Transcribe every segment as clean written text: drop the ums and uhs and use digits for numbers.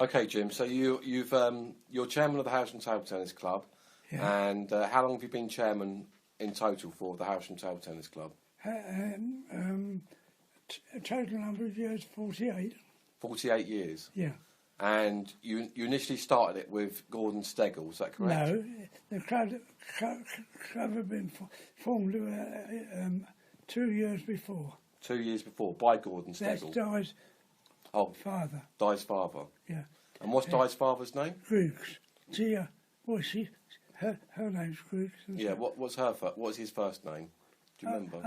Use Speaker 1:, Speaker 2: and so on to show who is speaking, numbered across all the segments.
Speaker 1: Okay, Jim. So you're chairman of the Hailsham Table Tennis Club,
Speaker 2: Yeah.
Speaker 1: and how long have you been chairman in total for the Hailsham Table Tennis Club?
Speaker 2: A total number of years, 48.
Speaker 1: 48 years.
Speaker 2: Yeah.
Speaker 1: And you initially started it with Gordon Stegall, is that correct?
Speaker 2: No, the club had been formed about 2 years before.
Speaker 1: 2 years before, by Gordon
Speaker 2: That's
Speaker 1: Stegall.
Speaker 2: Di's father.
Speaker 1: Di's father.
Speaker 2: Yeah.
Speaker 1: And what's Di's father's name?
Speaker 2: Griggs. Her name's Griggs.
Speaker 1: Yeah. What's his first name? Do you remember?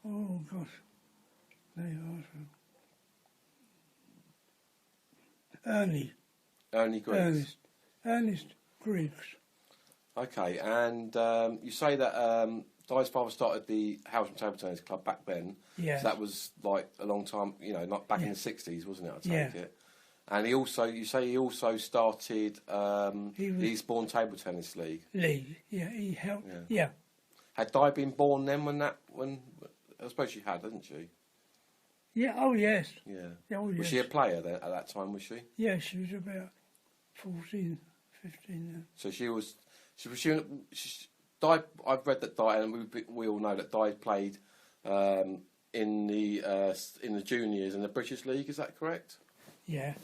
Speaker 2: Oh gosh. There you are.
Speaker 1: Ernie Griggs.
Speaker 2: Ernest Griggs.
Speaker 1: Okay, and you say that Di's father started the Hailsham Table Tennis Club back then.
Speaker 2: Yeah.
Speaker 1: So that was like a long time, not back in the 60s, wasn't it? I take it. And you say he also started the Eastbourne Table Tennis League.
Speaker 2: Yeah, he helped. Yeah.
Speaker 1: Had Di been born then when I suppose she had, hadn't she?
Speaker 2: Yeah, oh yes.
Speaker 1: Yeah.
Speaker 2: Oh, yes.
Speaker 1: Was she a player then at that time, was she?
Speaker 2: Yeah, she was about 14, 15 then.
Speaker 1: So Di, I've read that Di, and we all know that Di played in the juniors in the British League, is that correct?
Speaker 2: Yeah.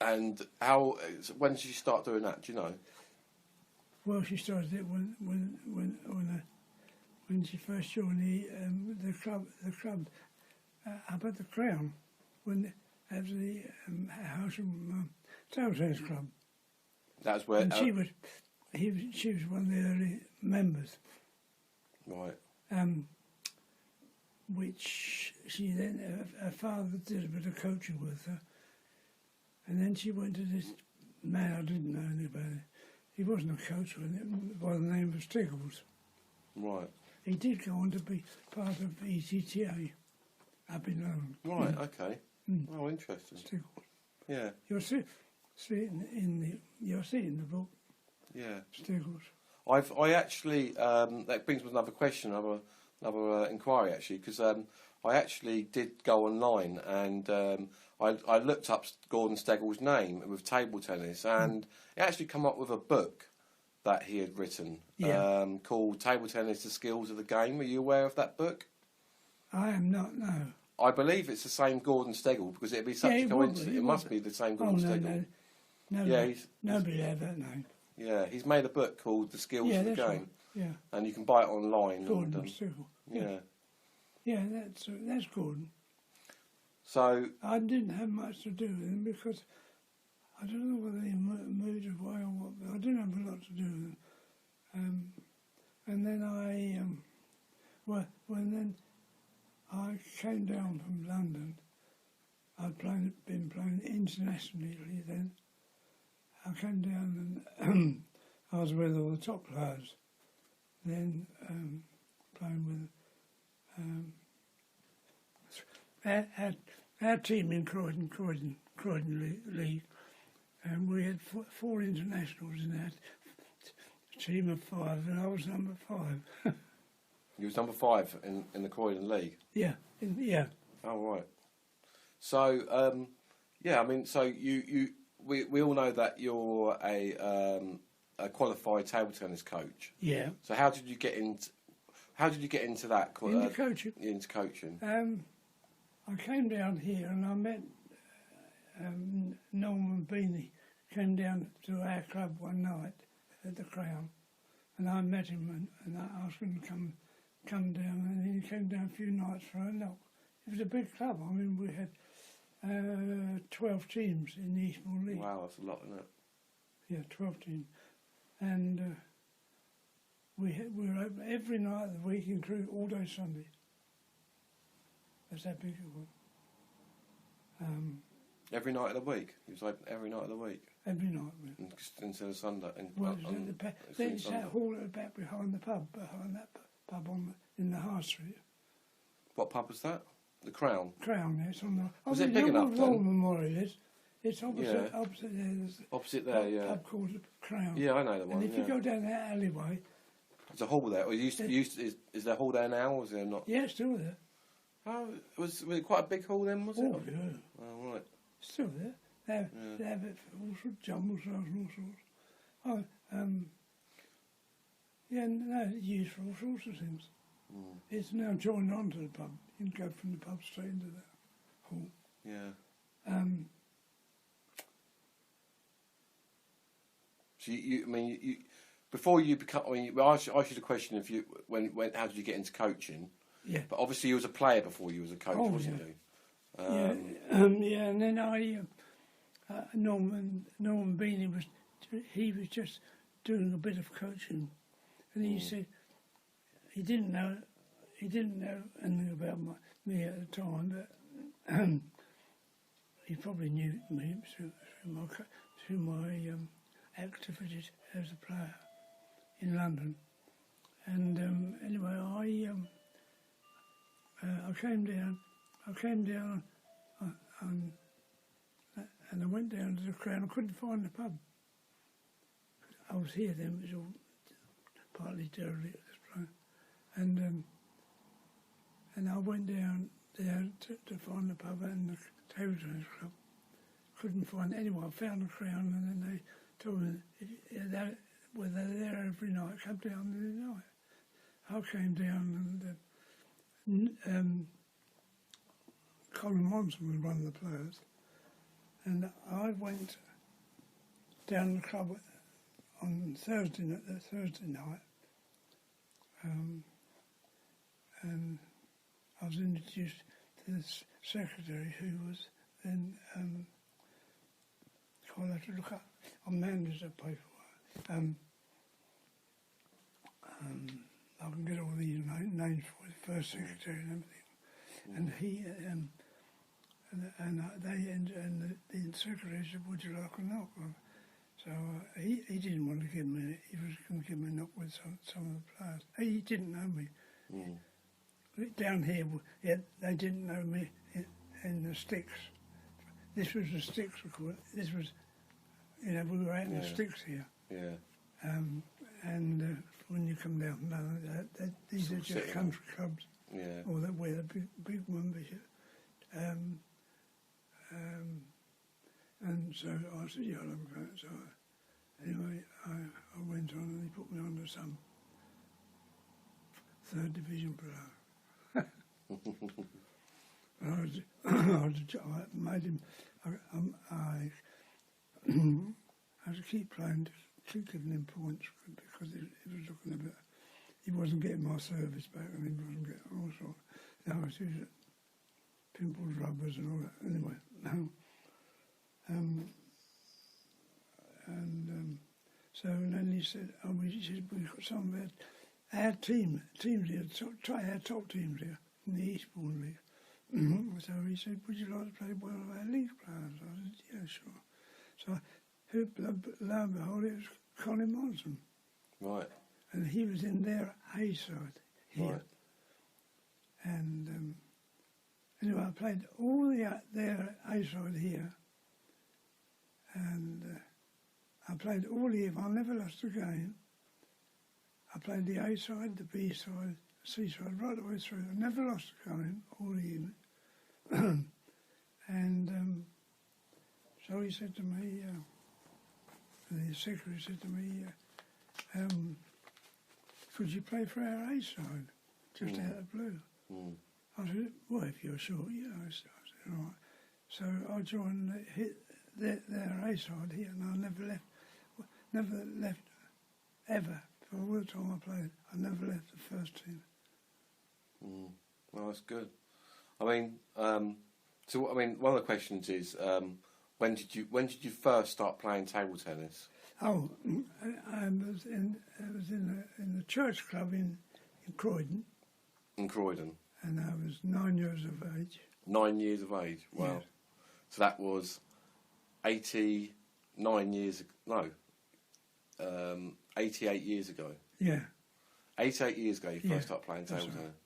Speaker 1: And when did she start doing that, do you know?
Speaker 2: Well, she started it when she first joined the club up at the Crown, after the Hailsham Table Tennis Club.
Speaker 1: That's where.
Speaker 2: And she was one of the early members.
Speaker 1: Right.
Speaker 2: Which she then, her father did a bit of coaching with her, and then she went to this man I didn't know anything about it. He wasn't a coach by the name of Stiggles.
Speaker 1: Right.
Speaker 2: He did go on to be part of ECTA up in London.
Speaker 1: Right. Okay. Oh, interesting.
Speaker 2: Stiggles.
Speaker 1: Yeah.
Speaker 2: You'll see it in the book.
Speaker 1: Yeah.
Speaker 2: Stiggles.
Speaker 1: I actually that brings me to another question, another inquiry actually, because I actually did go online and I looked up Gordon Steggall's name with table tennis, and it actually come up with a book that he had written called Table Tennis: The Skills of the Game. Are you aware of that book?
Speaker 2: I am not, no.
Speaker 1: I believe it's the same Gordon Stegall, because it'd be such a coincidence. It must be the same Gordon Stegall.
Speaker 2: No. Nobody had that name.
Speaker 1: Yeah, he's made a book called The Skills of the Game.
Speaker 2: Right. Yeah.
Speaker 1: And you can buy it online.
Speaker 2: Gordon Stegall.
Speaker 1: Yeah.
Speaker 2: Yeah, that's Gordon.
Speaker 1: So
Speaker 2: I didn't have much to do with him because I don't know whether he moved away or what, but I didn't have a lot to do with him. And then when I came down from London, I'd been playing internationally then. I came down and I was with all the top players. Then playing with our team in Croydon League, and we had four internationals in that team of 5, and I was number 5.
Speaker 1: You was number 5 in the Croydon League?
Speaker 2: Yeah, yeah.
Speaker 1: Oh, right. So, yeah, I mean, so we all know that you're a qualified table tennis coach.
Speaker 2: Yeah.
Speaker 1: So how did you get into that?
Speaker 2: Into coaching.
Speaker 1: Into coaching.
Speaker 2: I came down here and I met Norman Beanie. Came down to our club one night at the Crown, and I met him and I asked him to come down, and he came down a few nights for a knock. It was a big club. I mean, we had 12 teams in the Eastbourne League.
Speaker 1: Wow, that's a lot, isn't it?
Speaker 2: Yeah, 12 teams. And we were open every night of the week, including all day Sunday. That's how big it was.
Speaker 1: Every night of the week? It was open every night of the week?
Speaker 2: Every night.
Speaker 1: Instead of Sunday?
Speaker 2: Then it's that hall at the back behind that pub in the High Street.
Speaker 1: What pub was that? The Crown?
Speaker 2: Crown, yes.
Speaker 1: Was it big enough then?
Speaker 2: War Memorial is. It's opposite there.
Speaker 1: Opposite there, yeah.
Speaker 2: Pub called the Crown.
Speaker 1: Yeah, I know the one.
Speaker 2: And if you go down that alleyway,
Speaker 1: there's a hall there. Or is there a hall there now, or is there not?
Speaker 2: Yeah, it's still there.
Speaker 1: Oh, was it quite a big hall then, was it?
Speaker 2: Oh, yeah.
Speaker 1: Oh, right.
Speaker 2: It's still there. They have it for all sorts of jumble sales and all sorts. Oh, yeah, no, it's used for all sorts of things. It's now joined onto the pub. You can go from the pub straight into the hall.
Speaker 1: Yeah. So you before you become, I mean, I asked you the question if you, when, how did you get into coaching?
Speaker 2: Yeah.
Speaker 1: But obviously you was a player before you was a coach, wasn't you?
Speaker 2: Yeah, and then Norman Beanie he was just doing a bit of coaching, and he said he didn't know anything about me at the time, but he probably knew me through my activities as a player in London. And anyway, I came down, and I went down to the Crown. I couldn't find the pub. I was here then, it was all partly derelict at this point. And I went down there to find the pub and the table tennis club. Couldn't find anyone. I found the Crown, and then they told me were they there every night. Come down every night. I came down, and Colin Monson was one of the players, and I went down the club on Thursday night, and I was introduced to this secretary who was then I'll have to look up. I managed the paperwork. I can get all these names for the first secretary and everything. And he and the secretary said, "Would you like a knock?" So he didn't want to give me. He was going to give me a knock with some of the players. He didn't know me. Down here, they didn't know me in the sticks. This was the sticks, of course. This was, we were out in the sticks here.
Speaker 1: Yeah.
Speaker 2: And when you come down, these are just country clubs.
Speaker 1: Yeah.
Speaker 2: Or that where the big membership. And so I said, yeah, I'll have a go. So anyway, I went on, and he put me on to some third division player. I made him. I had to keep playing, to keep giving him points because he was looking a bit. He wasn't getting my service back, and he wasn't getting all sorts. I was using pimples, rubbers, and all that. Anyway, so then he said, we've got some of our teams here, try our top teams here in the Eastbourne League. So he said, would you like to play one of our league players? I said, yeah, sure. So lo and behold, it was Colin Monson.
Speaker 1: Right.
Speaker 2: And he was in their A side here.
Speaker 1: Right.
Speaker 2: And anyway, I played all their A side here. And I played all year. I never lost a game. I played the A side, the B side, C side, right the way through. I never lost a game all year. And so he said to me, the secretary said to me, could you play for our A side, just out of blue? I said, well, if you're sure, yeah. I said, all right. So I joined their A side here, and I never left ever. For all the time I played, I never left the first team.
Speaker 1: Well, that's good. I mean, one of the questions is, when did you first start playing table tennis?
Speaker 2: Oh, I was in the church club in Croydon.
Speaker 1: In Croydon.
Speaker 2: And I was 9 years of age.
Speaker 1: 9 years of age. Wow.
Speaker 2: Yeah.
Speaker 1: So that was 89 years. No. 88 years ago.
Speaker 2: Yeah.
Speaker 1: 88 years ago, you first started playing table tennis.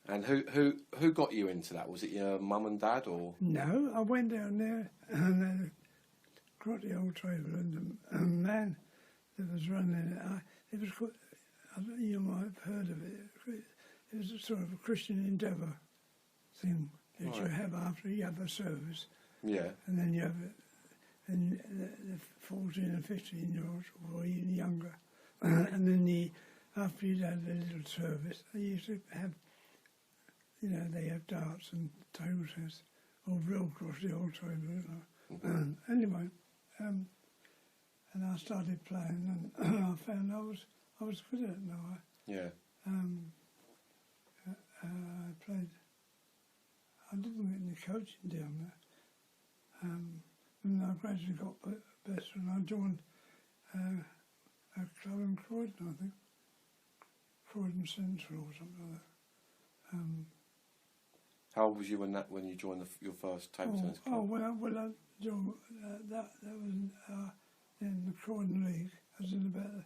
Speaker 1: And who got you into that? Was it your mum and dad, or?
Speaker 2: No, I went down there and got the old table, and the man that was running it, it was called, you might have heard of it. It was a sort of a Christian Endeavour thing that you have after you have a service.
Speaker 1: Yeah.
Speaker 2: And then you have the 14 and 15-year-olds, or even younger. And then after you'd had a little service, they used to have, they have darts and table tennis, or real across the old table. Anyway, and I started playing, and I found I was good at it now.
Speaker 1: Yeah.
Speaker 2: I played. I didn't get any coaching down there. And I gradually got better, and I joined a club in Croydon, I think. Croydon Central or something like that.
Speaker 1: How old was you when you joined your first table tennis club?
Speaker 2: Well, I joined, that was in the Croydon League. I was in about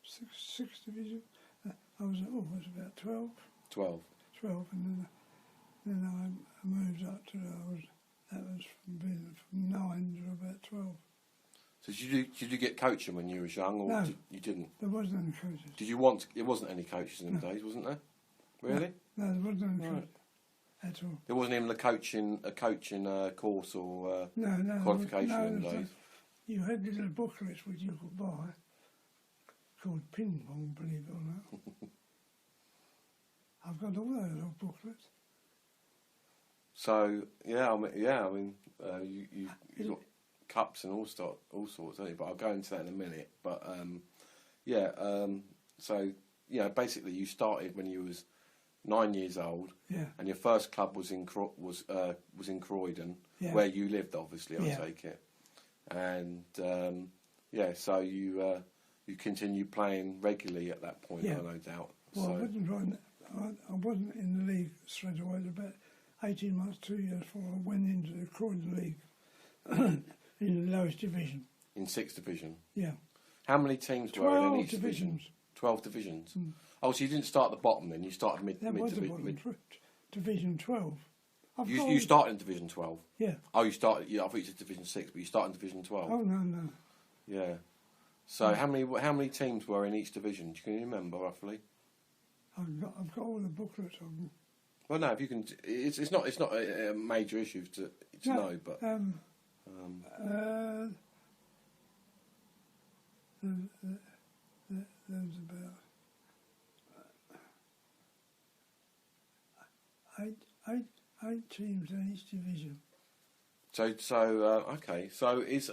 Speaker 2: sixth division. I was about 12.
Speaker 1: 12.
Speaker 2: 12, and then I moved up to that was from 9 to about 12.
Speaker 1: So did you get coaching when you was young, or
Speaker 2: No,
Speaker 1: you didn't?
Speaker 2: There wasn't any coaches.
Speaker 1: Did you want? There wasn't any coaches in the days, wasn't there? Really?
Speaker 2: No, there wasn't any
Speaker 1: Right.
Speaker 2: coaches at all.
Speaker 1: There wasn't even a coaching course or
Speaker 2: No,
Speaker 1: qualification
Speaker 2: no,
Speaker 1: in the days.
Speaker 2: You had little booklets which you could buy called ping pong, believe it or not. I've got all those little booklets.
Speaker 1: So I mean, you got cups and all sorts, haven't you? But I'll go into that in a minute. But so basically, you started when you was 9 years old.
Speaker 2: Yeah.
Speaker 1: And your first club was in Croydon,
Speaker 2: Yeah.
Speaker 1: where you lived, obviously. I
Speaker 2: Yeah.
Speaker 1: take it. And so you continued playing regularly at that point.
Speaker 2: Yeah.
Speaker 1: No doubt.
Speaker 2: Well,
Speaker 1: So
Speaker 2: I wasn't in the league straight away. It was about 18 months, 2 years before I went into the Croydon League in the lowest division.
Speaker 1: in 6th division.
Speaker 2: Yeah.
Speaker 1: How many teams were in
Speaker 2: 12
Speaker 1: each division?
Speaker 2: divisions.
Speaker 1: 12 divisions.
Speaker 2: Mm.
Speaker 1: Oh, so you didn't start at the bottom then? You started mid.
Speaker 2: That
Speaker 1: mid,
Speaker 2: was the
Speaker 1: divi-
Speaker 2: bottom,
Speaker 1: mid
Speaker 2: Division 12.
Speaker 1: you started in Division 12.
Speaker 2: Yeah.
Speaker 1: Oh, you started. Yeah, I thought you said Division 6, but you started in Division 12.
Speaker 2: Oh, no.
Speaker 1: Yeah. So how many teams were in each division? Can you remember roughly?
Speaker 2: I've got all the booklets on them.
Speaker 1: Well, no. If you can, it's not a major issue to know, but
Speaker 2: There's about eight teams in each division.
Speaker 1: okay. So is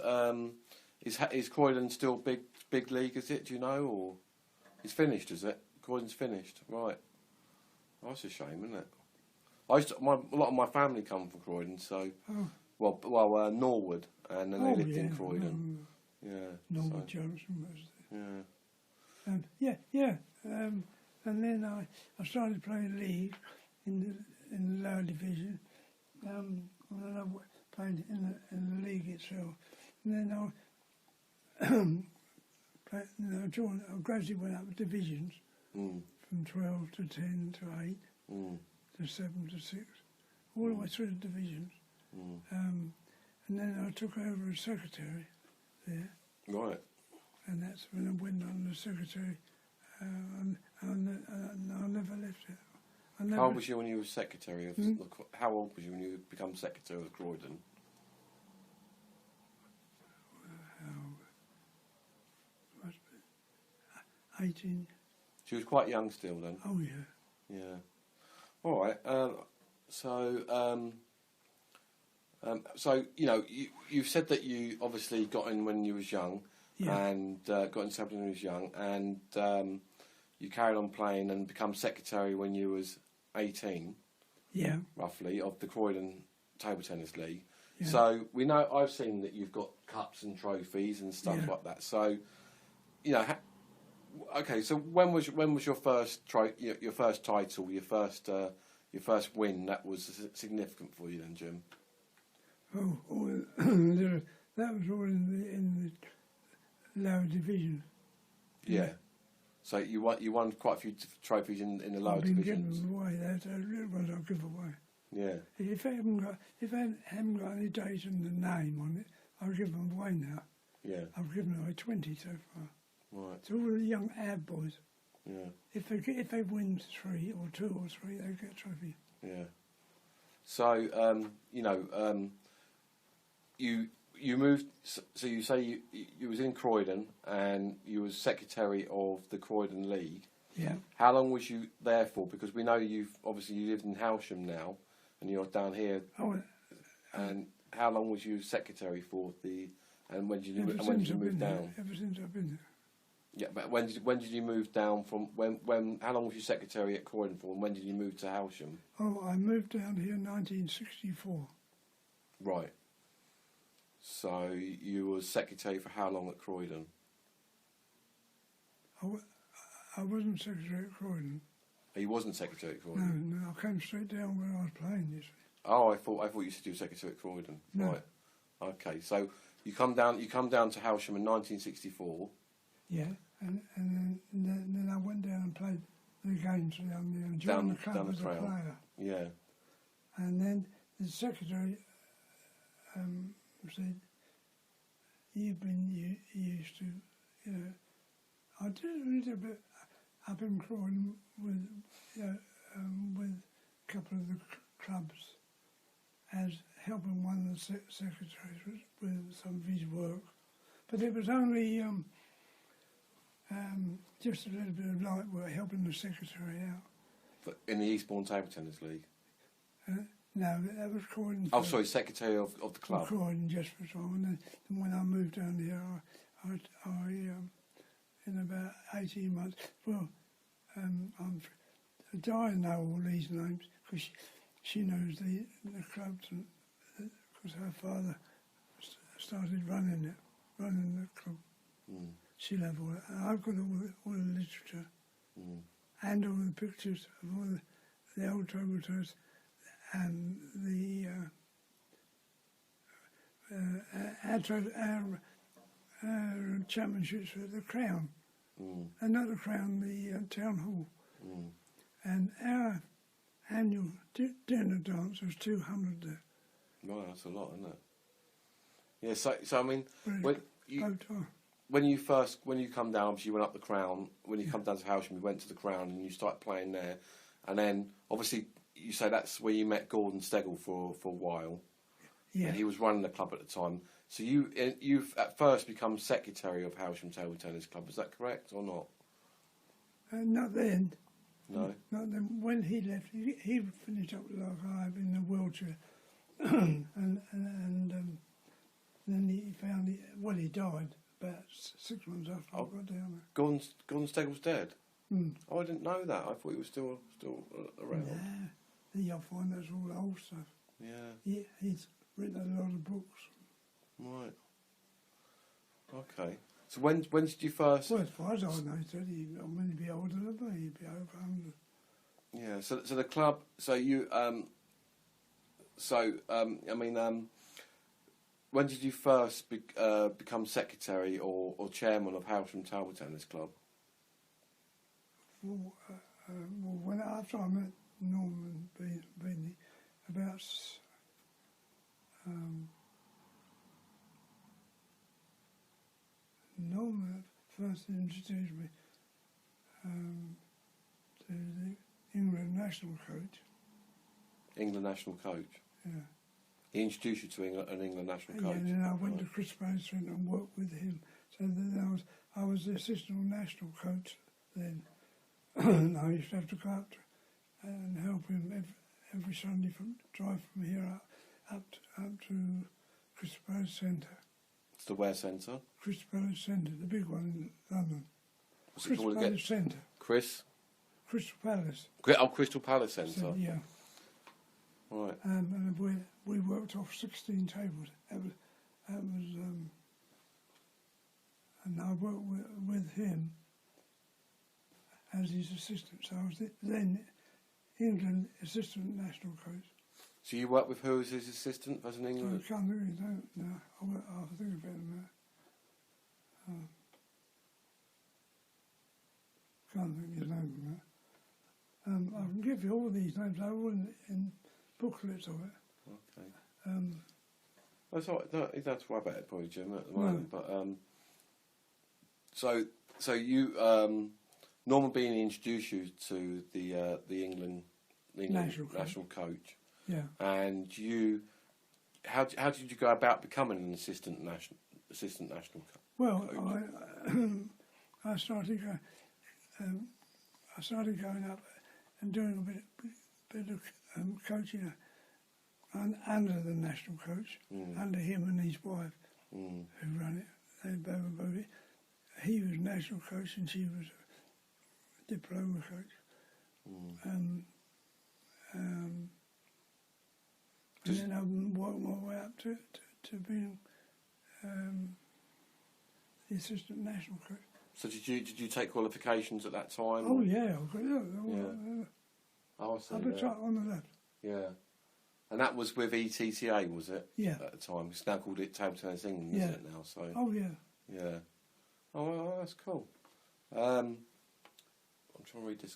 Speaker 1: Croydon still big league? Is it? Do you know, or it's finished? Is it? Croydon's finished, right? Oh, that's a shame, isn't it? A lot of my family come from Croydon, so Norwood, and then they lived in Croydon.
Speaker 2: Norwood Junction was
Speaker 1: Yeah.
Speaker 2: there. And then I started playing league in the lower division. And then I played in the league itself. And then I gradually went up divisions from 12 to 10 to 8 to 7 to 6, all the way through the divisions. And then I took over as secretary there.
Speaker 1: Right.
Speaker 2: And that's when I went on as secretary, and I never left it.
Speaker 1: How old was you when you were secretary of? How old was you when you become secretary of Croydon?
Speaker 2: Must be 18.
Speaker 1: She was quite young still then.
Speaker 2: Oh yeah.
Speaker 1: Yeah. All right. So you've said that you obviously got in when you was young, and got in something when you was young, and you carried on playing and become secretary when you was 18.
Speaker 2: Yeah.
Speaker 1: Roughly, of the Croydon Table Tennis League.
Speaker 2: Yeah.
Speaker 1: So we know, I've seen that you've got cups and trophies and stuff like that. So, okay. So when was your first your first title, your first win that was significant for you then, Jim?
Speaker 2: That was all in the lower division. Yeah.
Speaker 1: So you won quite a few trophies in the lower divisions.
Speaker 2: I've been giving them away. Those are little ones I'll give away.
Speaker 1: Yeah.
Speaker 2: If I haven't got any date and the name on it, I'll give them away now.
Speaker 1: Yeah.
Speaker 2: I've given away 20 so far.
Speaker 1: Right.
Speaker 2: It's all the young ad boys.
Speaker 1: Yeah.
Speaker 2: If they win 3 or 2 or 3, they get a trophy.
Speaker 1: Yeah. So you moved. So you say you was in Croydon and you was secretary of the Croydon League.
Speaker 2: Yeah.
Speaker 1: How long was you there for? Because we know you live in Hailsham now, and you're down here.
Speaker 2: Oh,
Speaker 1: and how long was you secretary for the? And when did you move down?
Speaker 2: Ever since I've been there.
Speaker 1: Yeah, but when did you move down from? How long was you secretary at Croydon for? And when did you move to Hailsham?
Speaker 2: Oh, I moved down here in 1964.
Speaker 1: Right. So you were secretary for how long at Croydon?
Speaker 2: I wasn't secretary at Croydon.
Speaker 1: Oh, you wasn't secretary at Croydon?
Speaker 2: No, I came straight down when I was playing, you see.
Speaker 1: Oh, I thought you said you were secretary at Croydon.
Speaker 2: No.
Speaker 1: Right. Okay, so you come down to Hailsham in 1964.
Speaker 2: Yeah, and then I went down and played the games down there and joined the club as a player.
Speaker 1: Yeah.
Speaker 2: And then the secretary said, "You've been used to, I did a little bit up in Croydon with a couple of the clubs as helping one of the secretaries with some of his work, but it was only just a little bit of light work helping the secretary out."
Speaker 1: In the Eastbourne Table Tennis League?
Speaker 2: No, that was Croydon.
Speaker 1: Oh, sorry, secretary of the club.
Speaker 2: Croydon just for time, and then when I moved down here, I in about 18 months. Well, Di know all these names because she knows the clubs, because her father started running the club.
Speaker 1: Mm.
Speaker 2: She'll have all that. I've got all the literature and all the pictures of all the old table tennis and the our championships at the Crown. And not the Crown, the Town Hall. And our annual dinner dance was 200 there.
Speaker 1: Right, that's a lot, isn't it? Yeah, so I mean, when you come down, obviously you went up the Crown. When you come down to Hailsham, you went to the Crown and you started playing there. And then, obviously, you say that's where you met Gordon Stegall for a while.
Speaker 2: Yeah.
Speaker 1: And he was running the club at the time. So you've at first become secretary of Hailsham Table Tennis Club. Is that correct or not?
Speaker 2: Not then.
Speaker 1: No.
Speaker 2: Not then. When he left, he finished up like I have in the wheelchair, and then he found he died about 6 months after I got down there.
Speaker 1: Gordon Steggall's dead.
Speaker 2: Mm.
Speaker 1: Oh, I didn't know that. I thought he was still around.
Speaker 2: Yeah, you'll find that's all old stuff.
Speaker 1: Yeah.
Speaker 2: He's written a lot of books.
Speaker 1: Right. Okay. So when did you first?
Speaker 2: Well, as far as I know, he said he'd be older than me. He'd be over 100.
Speaker 1: Yeah. So the club. So you. When did you first become secretary or chairman of Hailsham Table Tennis Club?
Speaker 2: Well, after I met Norman Beanie, about Norman first introduced me to the England national coach.
Speaker 1: England national coach?
Speaker 2: Yeah.
Speaker 1: He introduced you to an England national coach?
Speaker 2: Yeah, and then I went to Chris Basin and worked with him. So then I was the assistant national coach then. And I used to have to go up and help him every Sunday drive from here up to Crystal Palace Centre.
Speaker 1: It's the where centre?
Speaker 2: Crystal Palace Centre, the big one in London.
Speaker 1: What's it called
Speaker 2: Crystal
Speaker 1: again?
Speaker 2: Palace Centre. Crystal Palace.
Speaker 1: Oh, Crystal Palace Centre.
Speaker 2: Yeah.
Speaker 1: Right.
Speaker 2: And we worked off 16 tables. That was and I worked with him as his assistant. So I was then England assistant national coach.
Speaker 1: So you worked with who as his assistant as an England?
Speaker 2: I can't think of his name now. I'll think of it in a minute. Can't think of his name now. I can give you all these names. I wouldn't in booklets of it.
Speaker 1: Okay. That's all right. No, you don't have to worry about it, probably, Jim, at the moment.
Speaker 2: No.
Speaker 1: But so you Norman Beanie introduced you to the England national coach.
Speaker 2: Yeah.
Speaker 1: And how did you go about becoming an assistant national coach?
Speaker 2: Well, I started going up and doing a bit of coaching under the national coach, under him and his wife, who run it. They were both it. He was national coach and she was a diploma coach. And then I worked my way up to being the assistant national coach.
Speaker 1: So did you take qualifications at that time?
Speaker 2: Oh yeah,
Speaker 1: Oh, I see.
Speaker 2: I've been right on that.
Speaker 1: Yeah. And that was with ETTA, was it?
Speaker 2: Yeah.
Speaker 1: At the time, it's now called Table Tennis England, isn't it now? So.
Speaker 2: Oh yeah.
Speaker 1: Yeah. Oh, well, that's cool. I'm trying to read this.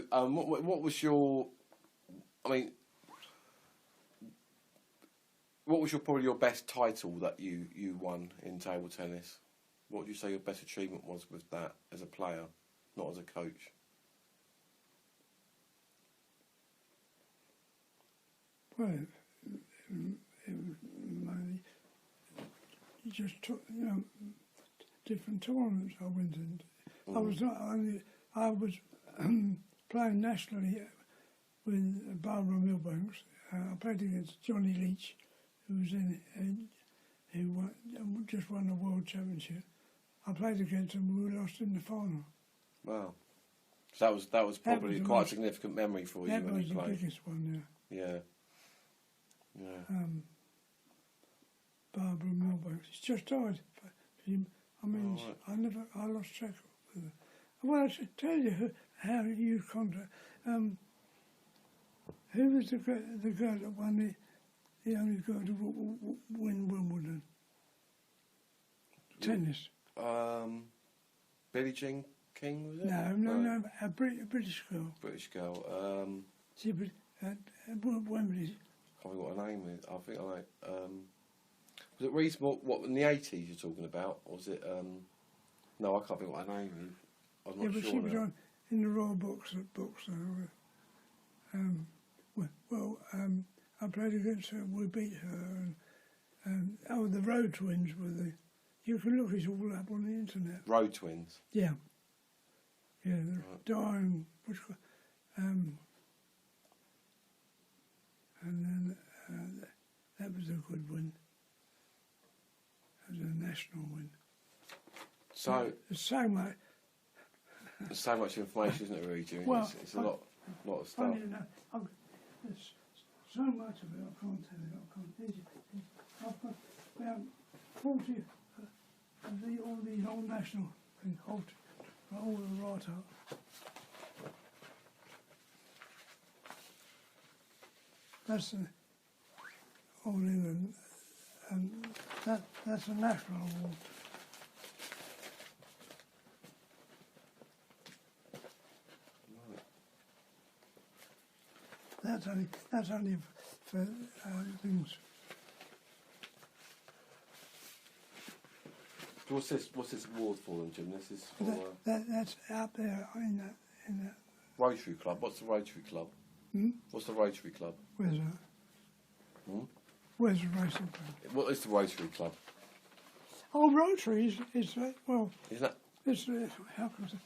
Speaker 1: What was your? I mean, what was probably your best title that you won in table tennis? What would you say your best achievement was with that as a player, not as a coach?
Speaker 2: Well, it was mainly just different tournaments I went into. I was playing nationally with Barbara Milbanks. I played against Johnny Leach, who was in it, who just won the World Championship. I played against him, we lost in the final.
Speaker 1: Wow. So that was probably quite a significant memory for you when you played.
Speaker 2: That was the biggest one, yeah.
Speaker 1: Yeah. Yeah.
Speaker 2: Barbara Milbanks. She's just died. I lost track of her. Well, I should tell you how you contact. Who was the girl that won the only girl to win Wimbledon? Tennis.
Speaker 1: Billie Jean King, was it?
Speaker 2: No, a British girl.
Speaker 1: British girl.
Speaker 2: She was at Wembley.
Speaker 1: I can't think what her name is. I think was it reasonable? What in the 80s you're talking about? Or was it? No, I can't think what her name is. I'm not sure.
Speaker 2: But she was on in the Royal books. I played against her. We beat her. And the Road Twins were the. You can look it all up on the internet.
Speaker 1: Road Twins.
Speaker 2: Yeah. Yeah, Diane. And then that was a good win. That was a national win.
Speaker 1: So
Speaker 2: there's so much.
Speaker 1: There's so much information, isn't it, really, Jimmy?
Speaker 2: Well,
Speaker 1: it's a lot of stuff.
Speaker 2: Funny enough, there's so much of it I can't tell you. I've got about 40 of all the old national things, all the right up. That's All England, and that's a national award. That's only for things.
Speaker 1: What's this award for then, Jim? This is for
Speaker 2: that's out there in that
Speaker 1: Rotary Club. What's the Rotary Club? What's the Rotary Club?
Speaker 2: Where's that? Where's the racing club?
Speaker 1: What is the Rotary Club?
Speaker 2: Oh, Rotary is well.
Speaker 1: Is that?
Speaker 2: It's how can I say?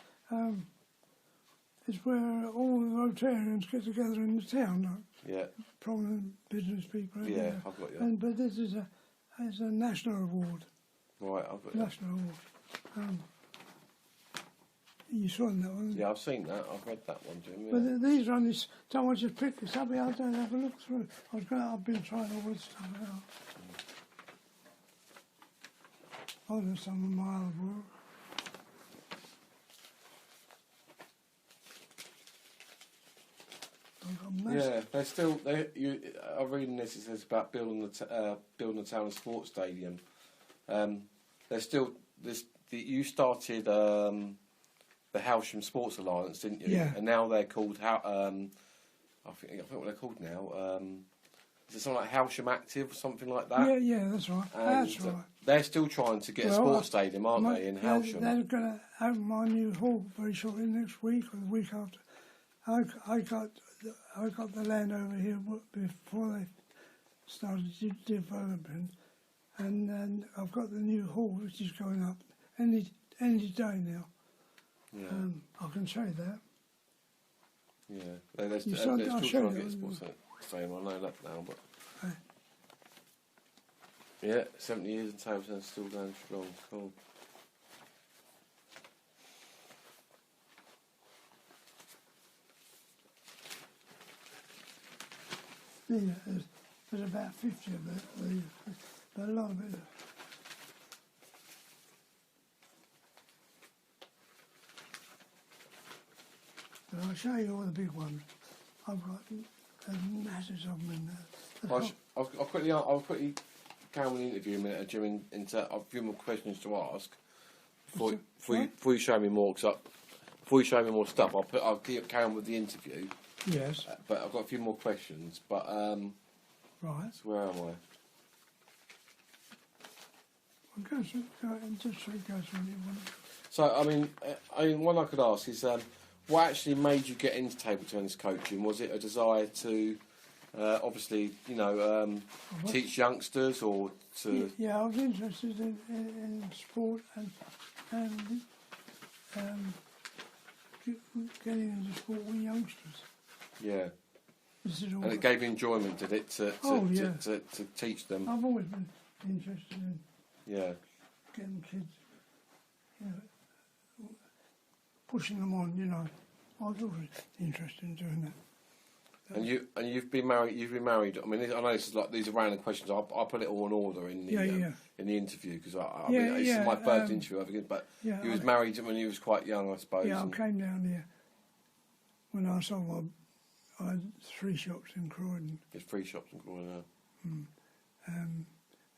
Speaker 2: It's where all the Rotarians get together in the town, like prominent business people.
Speaker 1: Yeah, I've got you.
Speaker 2: But this is a national award.
Speaker 1: Right, I've got you.
Speaker 2: National award. You saw that one?
Speaker 1: Yeah, I've seen that. I've read that one, Jim. Yeah.
Speaker 2: But these are only. Someone just picked this up. I don't have a look through. I've been trying all this stuff out. I'll do some of my other work.
Speaker 1: Yeah, they're still. I'm reading this. It says about building the town sports stadium. They're still this. You started the Hailsham Sports Alliance, didn't you?
Speaker 2: Yeah.
Speaker 1: And now they're called I think what they're called now. Is it something like Hailsham Active or something like that?
Speaker 2: Yeah, that's right.
Speaker 1: And
Speaker 2: that's right.
Speaker 1: They're still trying to get a sports stadium, aren't they, in Hailsham?
Speaker 2: They're going to open my new hall very shortly next week or the week after. I got I got the land over here before they started developing, and then I've got the new hall which is going up any day now.
Speaker 1: Yeah.
Speaker 2: I can show you that.
Speaker 1: Yeah. Let's
Speaker 2: You
Speaker 1: still
Speaker 2: saw- I'll
Speaker 1: try
Speaker 2: show
Speaker 1: and
Speaker 2: you.
Speaker 1: get sports same. I know that now, but
Speaker 2: Aye.
Speaker 1: yeah, 70 years and Tailsham still going strong. Cool.
Speaker 2: Yeah, there's about 50 of it, but a lot of it. But I'll show you all the big ones. I've got masses of them in there.
Speaker 1: I'll quickly carry on the interview in a minute, Jim, into a few more questions to ask before you show me more. Before you show me more stuff, I'll carry on with the interview.
Speaker 2: Yes.
Speaker 1: But I've got a few more questions. But
Speaker 2: Right.
Speaker 1: so where am I?
Speaker 2: Well, go through what you want.
Speaker 1: So I mean, one I could ask is, what actually made you get into table tennis coaching? Was it a desire to, obviously, teach youngsters, or to?
Speaker 2: Yeah, I was interested in sport and getting into sport with youngsters.
Speaker 1: Yeah.
Speaker 2: This is all.
Speaker 1: And it gave you enjoyment, did it, to teach them?
Speaker 2: I've always been interested in
Speaker 1: Yeah.
Speaker 2: getting kids, pushing them on. I was always interested in doing that.
Speaker 1: And you've been married. You've been married. I mean, I know this is like these are random questions. I put it all in order in the in the interview because this is my first interview ever. But you was married when you was quite young, I suppose.
Speaker 2: Yeah, I came down here when I sold I had 3 shops in Croydon.
Speaker 1: There's 3 shops in Croydon now.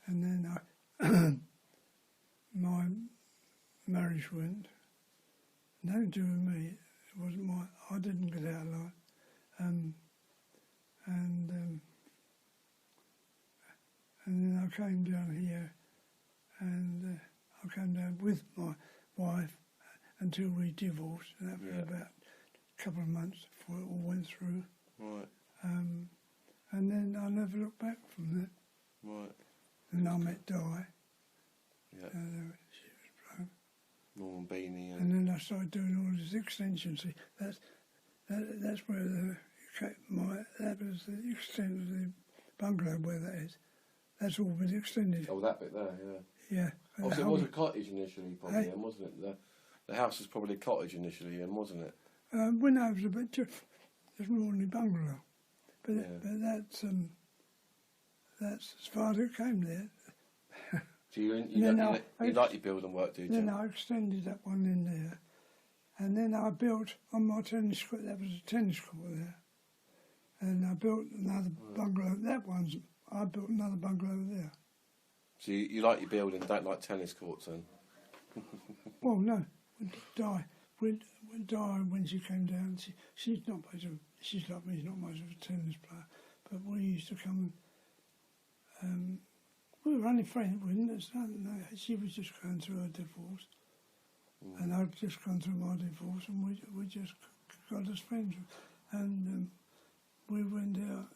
Speaker 2: And then my marriage went. Nothing to do with me. It wasn't I didn't get out alive. And then I came down here, and I came down with my wife until we divorced, and that was about a couple of months before it all went through.
Speaker 1: Right.
Speaker 2: And then I never looked back from that.
Speaker 1: Right.
Speaker 2: And I met Di.
Speaker 1: Yeah.
Speaker 2: She was broke.
Speaker 1: Norman Beanie.
Speaker 2: And then I started doing all this extension. See, that's where that was the extent of the bungalow where that is. That's all been extended.
Speaker 1: Oh, that bit there, yeah.
Speaker 2: Yeah.
Speaker 1: Oh, so it was a cottage initially, probably, then, wasn't it? The house was probably a cottage initially, then, wasn't it?
Speaker 2: When I was a bit, just an ordinary bungalow, but that's as far as it came there.
Speaker 1: So you like your building work, do you?
Speaker 2: Then I extended that one in there, and then I built on my tennis court. That was a tennis court there, and I built another bungalow. I built another bungalow there.
Speaker 1: So you like your building, don't like tennis courts, then?
Speaker 2: Well, no, when she came down, she's not much of, she's like me, she's not much of a tennis player, but we used to come and, we were only friends, we didn't, she was just going through her divorce, and I'd just gone through my divorce, and we just got as friends, and we went out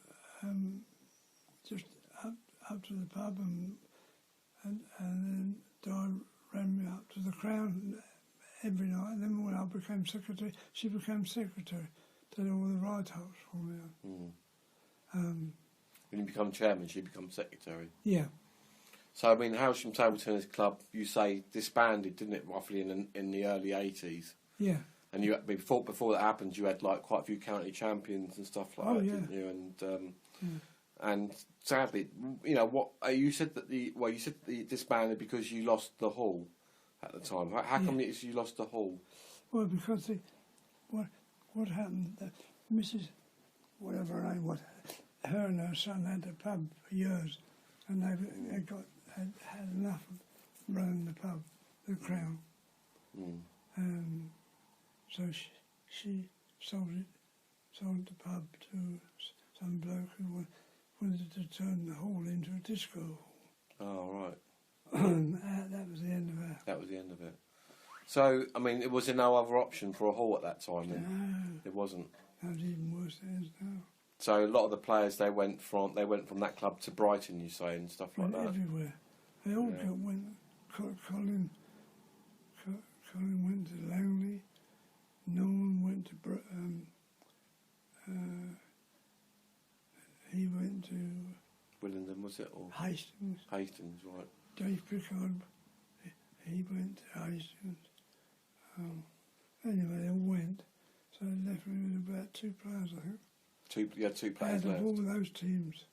Speaker 2: just up to the pub, and then Di ran me up to the Crown every night, and then when I became secretary, she became secretary, did all the write-ups for me.
Speaker 1: When you become chairman, she becomes secretary.
Speaker 2: Yeah.
Speaker 1: So I mean, Hailsham Table Tennis Club, you say disbanded, didn't it, roughly in the early 80s?
Speaker 2: Yeah.
Speaker 1: And you before that happened, you had like quite a few county champions and stuff like that, didn't you? And sadly, what you said that you said that you disbanded because you lost the hall at the time. How come you lost the hall?
Speaker 2: Well, because what happened? Mrs. whatever her name was, her and her son had a pub for years, and they had enough of running the pub, the Crown. So she sold the pub to some bloke who wanted to turn the hall into a disco hall.
Speaker 1: Oh, right.
Speaker 2: That was the end of it.
Speaker 1: That was the end of it. So, I mean, was there no other option for a hall at that time then?
Speaker 2: No.
Speaker 1: It wasn't?
Speaker 2: That was even worse than it is now.
Speaker 1: So a lot of the players they went from that club to Brighton, you say, and stuff like
Speaker 2: Went
Speaker 1: that.
Speaker 2: everywhere. They all
Speaker 1: Yeah.
Speaker 2: went. Colin went to Langley. Norman went to. He went to
Speaker 1: Willingdon, was it, or
Speaker 2: Hastings.
Speaker 1: Hastings, right?
Speaker 2: Dave Pickard, he went to Hastings. Anyway, they all went. So it left me with about 2 players, I think.
Speaker 1: You had 2 players
Speaker 2: Out of
Speaker 1: left.
Speaker 2: all those teams,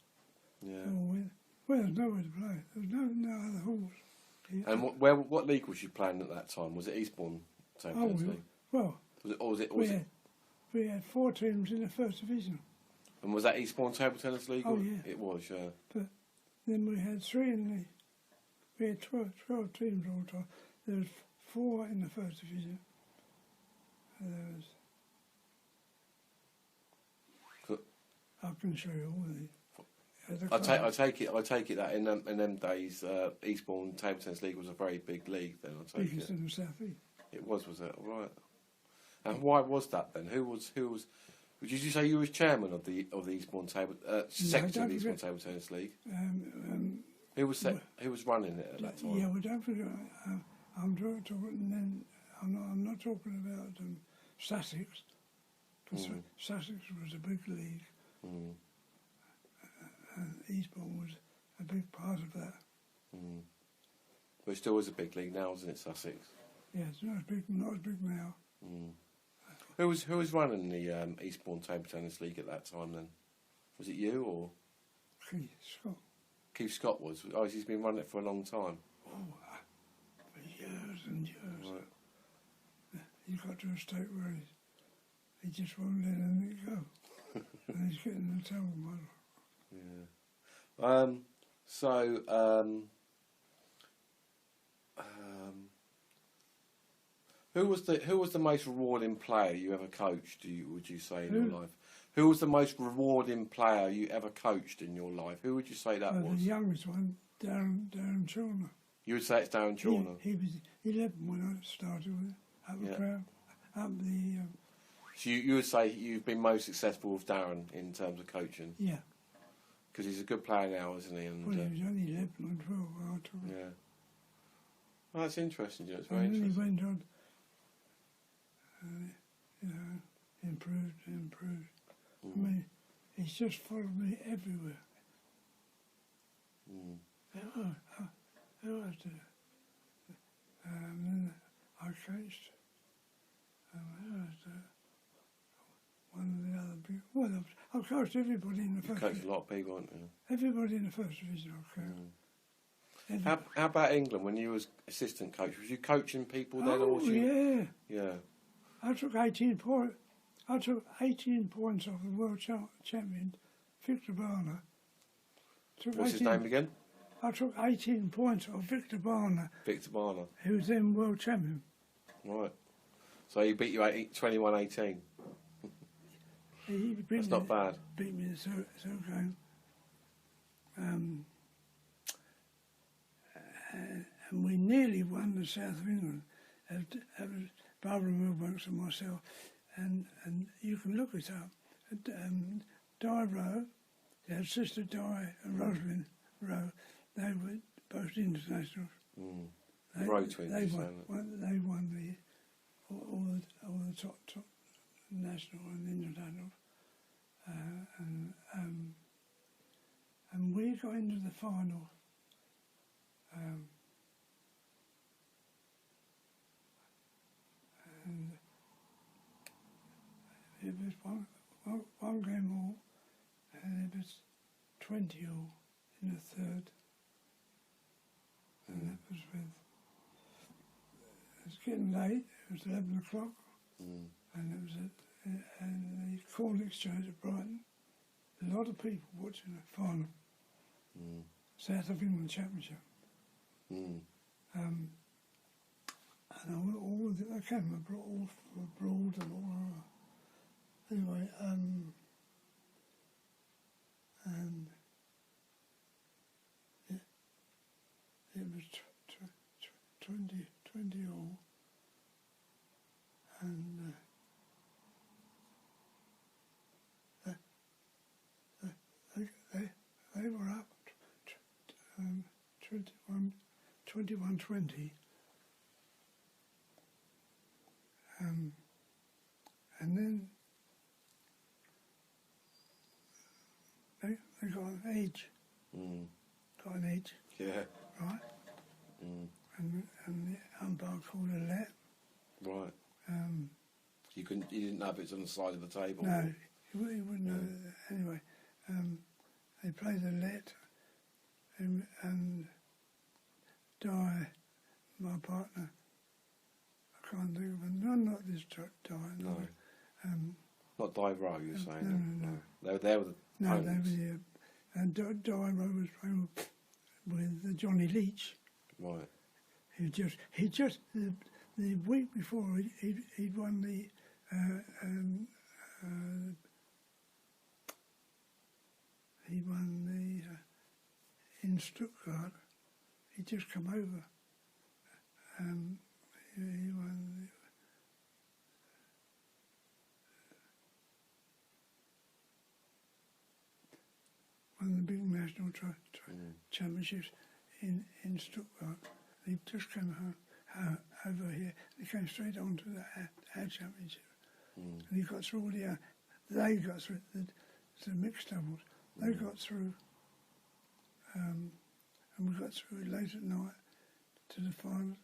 Speaker 1: Yeah.
Speaker 2: they all went. Well, there's nowhere to play. There was no other halls.
Speaker 1: And what league was you playing at that time? Was it Eastbourne Table Tennis League?
Speaker 2: Well, we had 4 teams in the first division.
Speaker 1: And was that Eastbourne Table Tennis League?
Speaker 2: Oh,
Speaker 1: or-
Speaker 2: yeah.
Speaker 1: It was, yeah.
Speaker 2: But then we had 3 in the. We had 12 teams all the time. There was 4 in the first division. And there was. I can show you all these.
Speaker 1: I take it that in them days, Eastbourne Table Tennis League was a very big league. Then I take
Speaker 2: Biggest
Speaker 1: it.
Speaker 2: in the South East.
Speaker 1: It was it? All right. And why was that then? Who was? Did you say you was chairman of the Eastbourne Table secretary of the Eastbourne Table Tennis League? Who was running it at that time?
Speaker 2: Yeah, well, don't forget. I'm talking, and then I'm not talking about Sussex, because Sussex was a big league, and Eastbourne was a big part of that.
Speaker 1: But it still is a big league now, isn't it, Sussex?
Speaker 2: Yeah, it's not as big now.
Speaker 1: Who was running the Eastbourne Table Tennis League at that time then? Was it you or
Speaker 2: Keith Scott.
Speaker 1: Keith Scott was? Oh, he's been running it for a long time.
Speaker 2: Oh, for years and years.
Speaker 1: Right.
Speaker 2: He got to a state where he just won't let anything go. And he's getting the terrible model.
Speaker 1: Yeah. Who was the most rewarding player you ever coached? Would you say in your life? Who was the most rewarding player you ever coached in your life? Who would you say that was?
Speaker 2: The youngest one, Darren Chorner.
Speaker 1: You would say it's Darren Chorner.
Speaker 2: He was 11 when I started with it, up the.
Speaker 1: So you would say you've been most successful with Darren in terms of coaching?
Speaker 2: Yeah.
Speaker 1: Because he's a good player now, isn't he? And,
Speaker 2: Well, he was only 11 or 12 when I took it.
Speaker 1: yeah. Well, that's interesting, Joe. It's very
Speaker 2: And then he
Speaker 1: interesting.
Speaker 2: went on, improved. I mean, he's just followed me everywhere. Who else did it? Then I coached. Who else did it? One of the other big. Well, I coached everybody in the
Speaker 1: You
Speaker 2: first
Speaker 1: coached a
Speaker 2: division.
Speaker 1: lot of people, haven't you?
Speaker 2: Everybody in the first division I coached.
Speaker 1: How about England when you was assistant coach? Was you coaching people then? Or
Speaker 2: Oh,
Speaker 1: was you...
Speaker 2: yeah.
Speaker 1: Yeah.
Speaker 2: I took 18 points. I took 18 points off the world champion, Victor Barner.
Speaker 1: What's his name again?
Speaker 2: I took 18 points off Victor Barner,
Speaker 1: Victor Barner.
Speaker 2: who was then world champion.
Speaker 1: Right. So he beat you 21-18.
Speaker 2: He beat
Speaker 1: That's
Speaker 2: me,
Speaker 1: not bad.
Speaker 2: Beat me in the third game. And we nearly won the South of England. That was Barbara Milbanks and myself. And you can look it up. Di Rowe, her sister Di and Rosalind Rowe, they were both internationals.
Speaker 1: Rowe twins.
Speaker 2: They
Speaker 1: you're
Speaker 2: won,
Speaker 1: saying
Speaker 2: they won all the top national and international. And we got into the final. And it was one game all, and it was 20 all in the third. And that was with. It was getting late. It was 11 o'clock, and it was and the Corn Exchange at Brighton. A lot of people watching the final. South of England Championship. And all of the, I came abroad and all of that. Anyway, and it was 20 all, and 21-20. And then they got an edge. Got an edge.
Speaker 1: Yeah.
Speaker 2: Right? And the umpire called a let.
Speaker 1: Right. You didn't know if it's on the side of the table.
Speaker 2: No, he wouldn't know. Anyway, they played the let, and Di, my partner, I can't think of it. No, not this Di.
Speaker 1: No. Not Di Rowe, you're saying?
Speaker 2: No.
Speaker 1: They were the
Speaker 2: No, they
Speaker 1: opponents.
Speaker 2: were the. And Di Rowe was playing with Johnny Leach.
Speaker 1: Right.
Speaker 2: He just the week before he'd won the in Stuttgart. He'd just come over. He won the big national championships in Stuttgart. He just come over here. He came straight on to our championship. And he got through all the... They got through the mixed doubles. They got through... and we got through late at night to the final.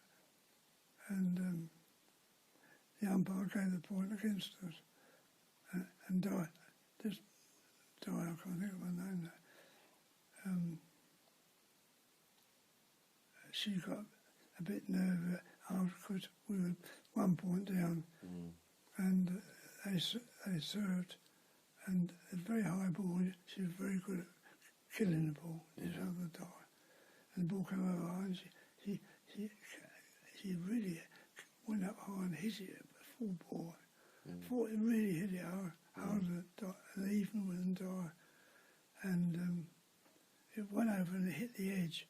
Speaker 2: And the umpire gave the point against us. And Di, I can't think of her name now. She got a bit nervous because we were 1 point down, and they served, and a very high ball. She was very good at killing the ball. This other Di, and the ball came over high, and she really went up high and hit it a full ball. Thought it really hit it harder than even with Di, and it went over and it hit the edge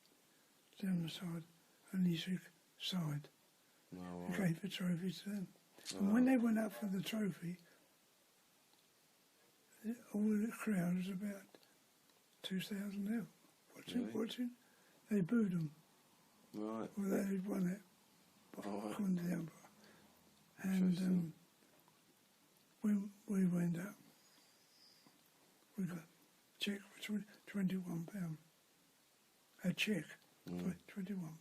Speaker 2: down the side, and he said side. He gave the trophy to them. And when they went up for the trophy, all the crowd was about 2,000 out watching. They booed them.
Speaker 1: Right.
Speaker 2: Well, they'd won it, but according to the umpire. And when we went up, we got a cheque for £21. A cheque for £21.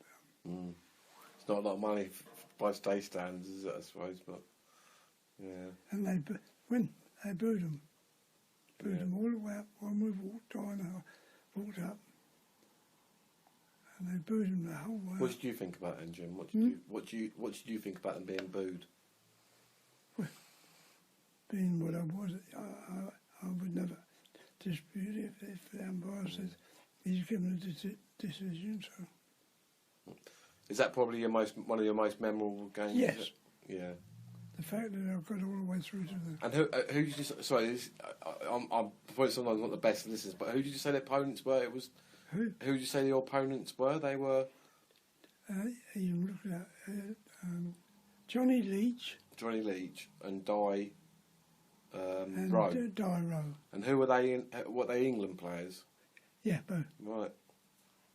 Speaker 1: It's not a lot of money by state standards, is it, I suppose, but yeah.
Speaker 2: And they booed them. Booed them all the way up when we walked up. And they booed them the whole way.
Speaker 1: What did you think about it, Jim? What did you think about them being booed?
Speaker 2: Well, being what I was, I would never dispute it if the umpire says he's given a decision. So
Speaker 1: is that probably one of your most memorable games?
Speaker 2: Yes.
Speaker 1: Yeah.
Speaker 2: The fact that I've got all the way through to the...
Speaker 1: And who did you... Sorry, I'm probably sometimes not the best listeners, but who did you say the opponents were? It was... Who did you say the opponents were? They were...
Speaker 2: you can look at Johnny Leach.
Speaker 1: Johnny Leach and Di
Speaker 2: and
Speaker 1: Rowe.
Speaker 2: Di Rowe.
Speaker 1: And who were they? Were they England players?
Speaker 2: Yeah, both.
Speaker 1: Right.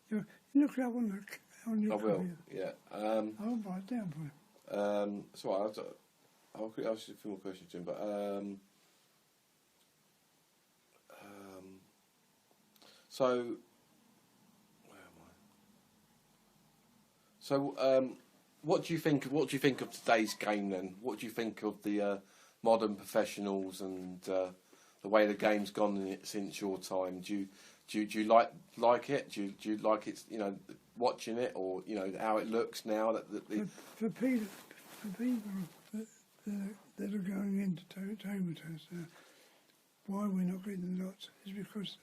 Speaker 2: You look it up on your
Speaker 1: I will.
Speaker 2: computer.
Speaker 1: Yeah.
Speaker 2: I'll write it down for you.
Speaker 1: So I'll ask you a few more questions, Jim. But so where am I? So what do you think? What do you think of today's game then? What do you think of the modern professionals and the way the game's gone since your time? Do you like it? Do you like it? Watching it, or how it looks now that the
Speaker 2: for people that are going into table tennis now, why we're not getting lots is because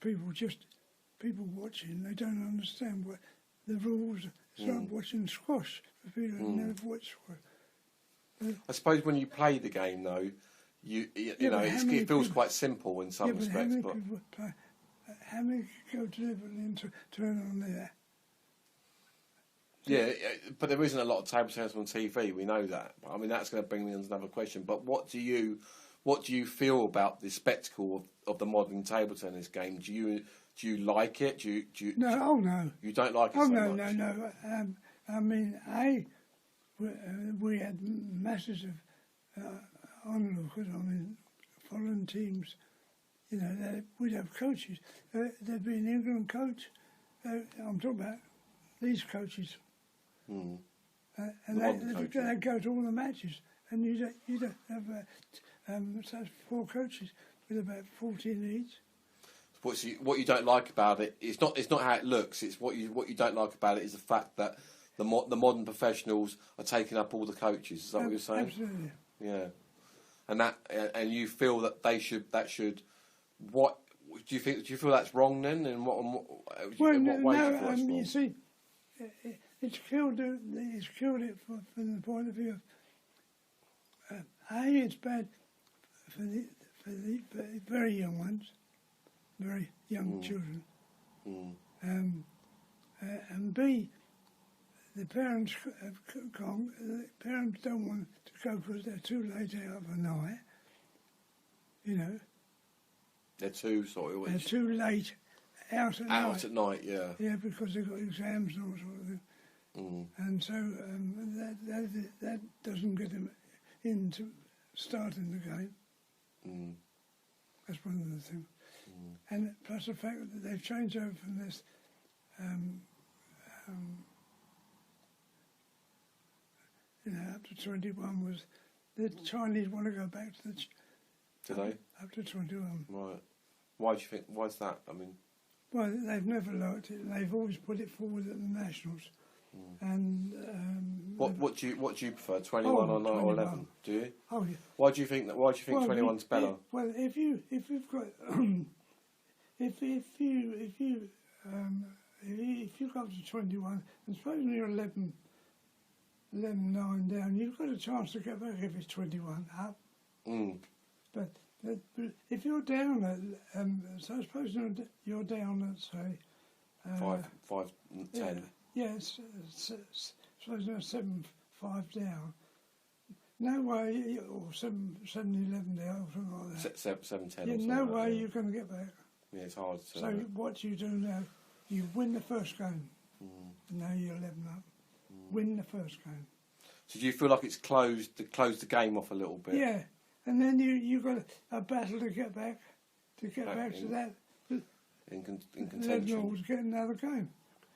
Speaker 2: people watching, they don't understand what the rules. It's like watching squash for people who never watched squash.
Speaker 1: I suppose when you play the game though, it feels quite simple in some respects. But
Speaker 2: how many go deliberately and turn on there?
Speaker 1: Yeah, but there isn't a lot of table tennis on TV. We know that. But, I mean, that's going to bring me on to another question. But what do you what do you feel about the spectacle of the modern table tennis game? Do you like it? Do you
Speaker 2: No, no.
Speaker 1: You don't like it
Speaker 2: Oh,
Speaker 1: so
Speaker 2: no,
Speaker 1: much?
Speaker 2: no. I mean, we had masses of onlookers. I mean, foreign teams. You know, we'd have coaches. There'd be an England coach. I'm talking about these coaches.
Speaker 1: Mm.
Speaker 2: And they'd go to all the matches. And you'd have such 4 coaches with about 14 each.
Speaker 1: What you don't like about it, it's not how it looks. It's what you don't like about it is the fact that the modern professionals are taking up all the coaches. Is that what you're saying?
Speaker 2: Absolutely.
Speaker 1: Yeah, and you feel that that should. What do you think? Do you feel that's wrong then? And what way do you feel that's wrong?
Speaker 2: You see, it's killed it. It's killed it from the point of view of it's bad for the very young ones, very young children, and B, the parents can't. The parents don't want to go because they're too late out of the night. You know.
Speaker 1: They're too
Speaker 2: They're too late out at night.
Speaker 1: Out at night, yeah.
Speaker 2: Yeah, because they've got exams and all sort of thing. And so that doesn't get them into starting the game. That's one of the things. And plus the fact that they've changed over from this up to 21 was the Chinese want to go back to the...
Speaker 1: Do they?
Speaker 2: Up to 21.
Speaker 1: Right. Why do you think? Why's that? I mean...
Speaker 2: Well, they've never liked it. They've always put it forward at the Nationals. And...
Speaker 1: What do you prefer, 21 or 11? Do you?
Speaker 2: Oh, yeah.
Speaker 1: Why do you think 21's better?
Speaker 2: If you've got... if you go up to 21, and suppose you're 11, 9 down, you've got a chance to get back if it's 21 up. But if you're down at, so I suppose you're down at, say...
Speaker 1: 5, 10.
Speaker 2: Yes, suppose you're 7, 5 down. No way, or 7, 11 down, or something like that.
Speaker 1: 7, 10
Speaker 2: Yeah,
Speaker 1: or something
Speaker 2: no
Speaker 1: like
Speaker 2: way
Speaker 1: that, yeah.
Speaker 2: you're going to get back.
Speaker 1: Yeah, it's hard to...
Speaker 2: So what do you do now? You win the first game. Now you're 11 up. Win the first game.
Speaker 1: So do you feel like it's closed the game off a little bit?
Speaker 2: Yeah, and then you've got a battle to get back to that.
Speaker 1: In
Speaker 2: Then
Speaker 1: contention.
Speaker 2: you always get another game.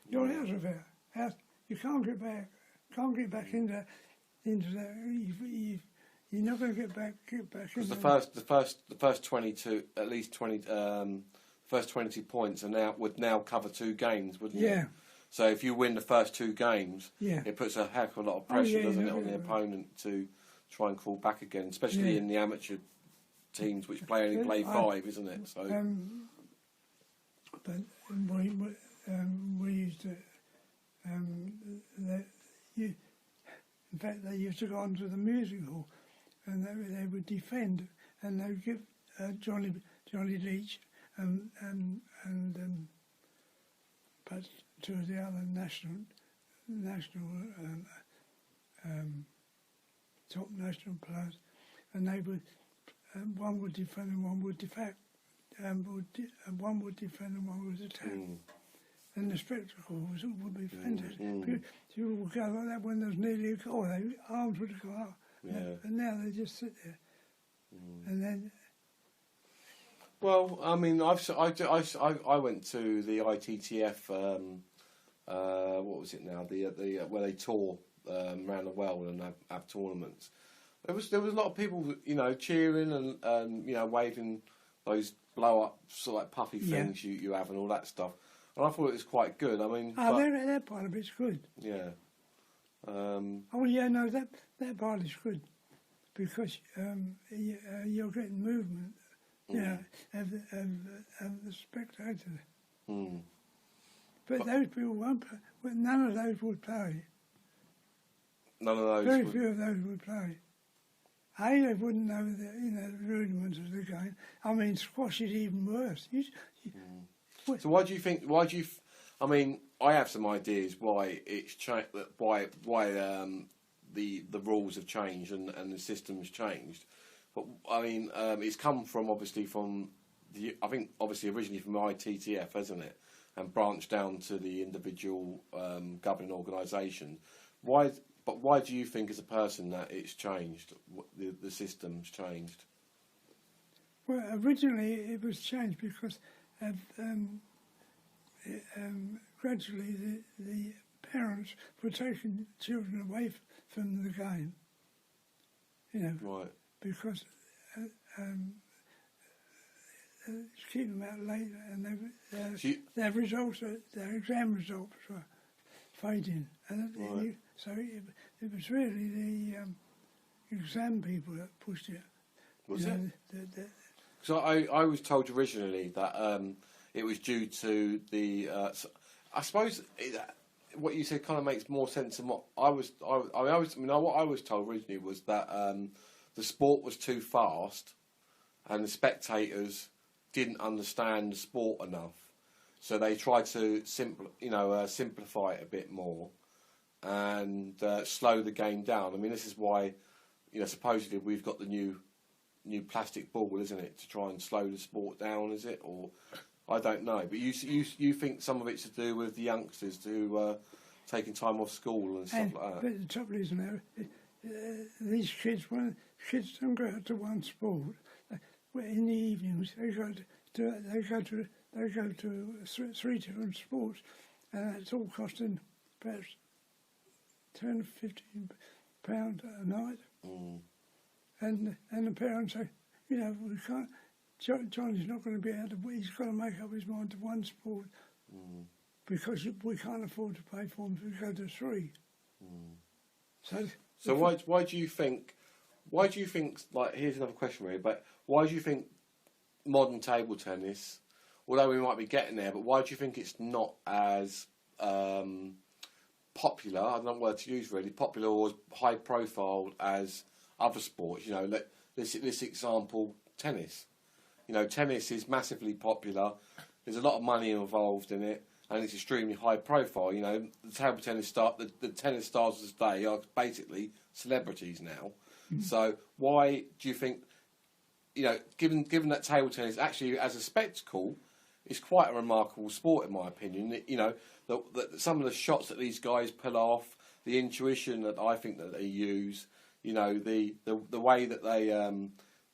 Speaker 2: You're out of it. You can't get back. Can't get back into that. You're not going to get back.
Speaker 1: Because the first 22, at least 20, first 22 points would now cover 2 games, wouldn't it?
Speaker 2: Yeah.
Speaker 1: So if you win the first 2 games,
Speaker 2: Yeah.
Speaker 1: it puts a heck of a lot of pressure, doesn't it, on the opponent to try and crawl back again, especially in the amateur teams, which only play 5, isn't it? So.
Speaker 2: But we used to. In fact, they used to go onto the music hall, and they would defend, and they would give Johnny Leach and but 2 of the other national top national players, and they would one would defend and one would defect, and one would defend and one would attack. And the spectacle would be fantastic. People would go like that when there was nearly a goal. Their arms would go up.
Speaker 1: Yeah.
Speaker 2: And now they just sit there. And then...
Speaker 1: Well, I mean, I went to the ITTF, what was it now, the where they tour around the world and have tournaments. There was a lot of people, cheering and waving those blow-up sort of like puffy things you have and all that stuff. And I thought it was quite good. I mean,
Speaker 2: that part of it's good.
Speaker 1: Yeah.
Speaker 2: That part is good because you're getting movement. Of the spectators. But those people won't play. Well, none of those would play.
Speaker 1: None of those.
Speaker 2: Very few of those would play. They wouldn't know the rudiments of the game. I mean, squash is even worse.
Speaker 1: So why do you think? I mean, I have some ideas why it's why the rules have changed and the system's changed. But I mean, it's come from obviously from I think obviously originally from ITTF, hasn't it, and branched down to the individual governing organisation. But why do you think, as a person, that it's changed? The system's changed?
Speaker 2: Well, originally it was changed because of, gradually the parents were taking children away from the game. You know,
Speaker 1: Right.
Speaker 2: because keep them out late, and their results, their exam results were fading, and
Speaker 1: Right.
Speaker 2: so it was really the exam people that pushed it.
Speaker 1: Was
Speaker 2: you
Speaker 1: it?
Speaker 2: know,
Speaker 1: So I was told originally that it was due to the. I suppose what you said kind of makes more sense than what I was. What I was told originally was that the sport was too fast, and the spectators didn't understand the sport enough, so they tried to simplify it a bit more, and slow the game down. I mean, this is why, supposedly we've got the new plastic ball, isn't it, to try and slow the sport down? Is it, or I don't know? But you think some of it's to do with the youngsters who taking time off school and stuff like that.
Speaker 2: But the trouble is now, these kids don't go out to one sport. In the evenings they go to three different sports, and it's all costing perhaps £10 or £15 a night.
Speaker 1: Mm.
Speaker 2: And the parents say, we can't. Johnny's not going to be able to. He's got to make up his mind to one sport because we can't afford to pay for him to go to three. Mm.
Speaker 1: So why do you think? Why do you think? Like, here's another question, really. But why do you think modern table tennis, although we might be getting there, but why do you think it's not as popular? I don't know what word to use, really. Popular or high profile as other sports? This example, tennis. Tennis is massively popular. There's a lot of money involved in it, and it's extremely high profile. The table tennis the tennis stars of today are basically celebrities now. Mm-hmm. So why do you think? Given that table tennis actually as a spectacle is quite a remarkable sport, in my opinion. That some of the shots that these guys pull off, the intuition that I think that they use, the way that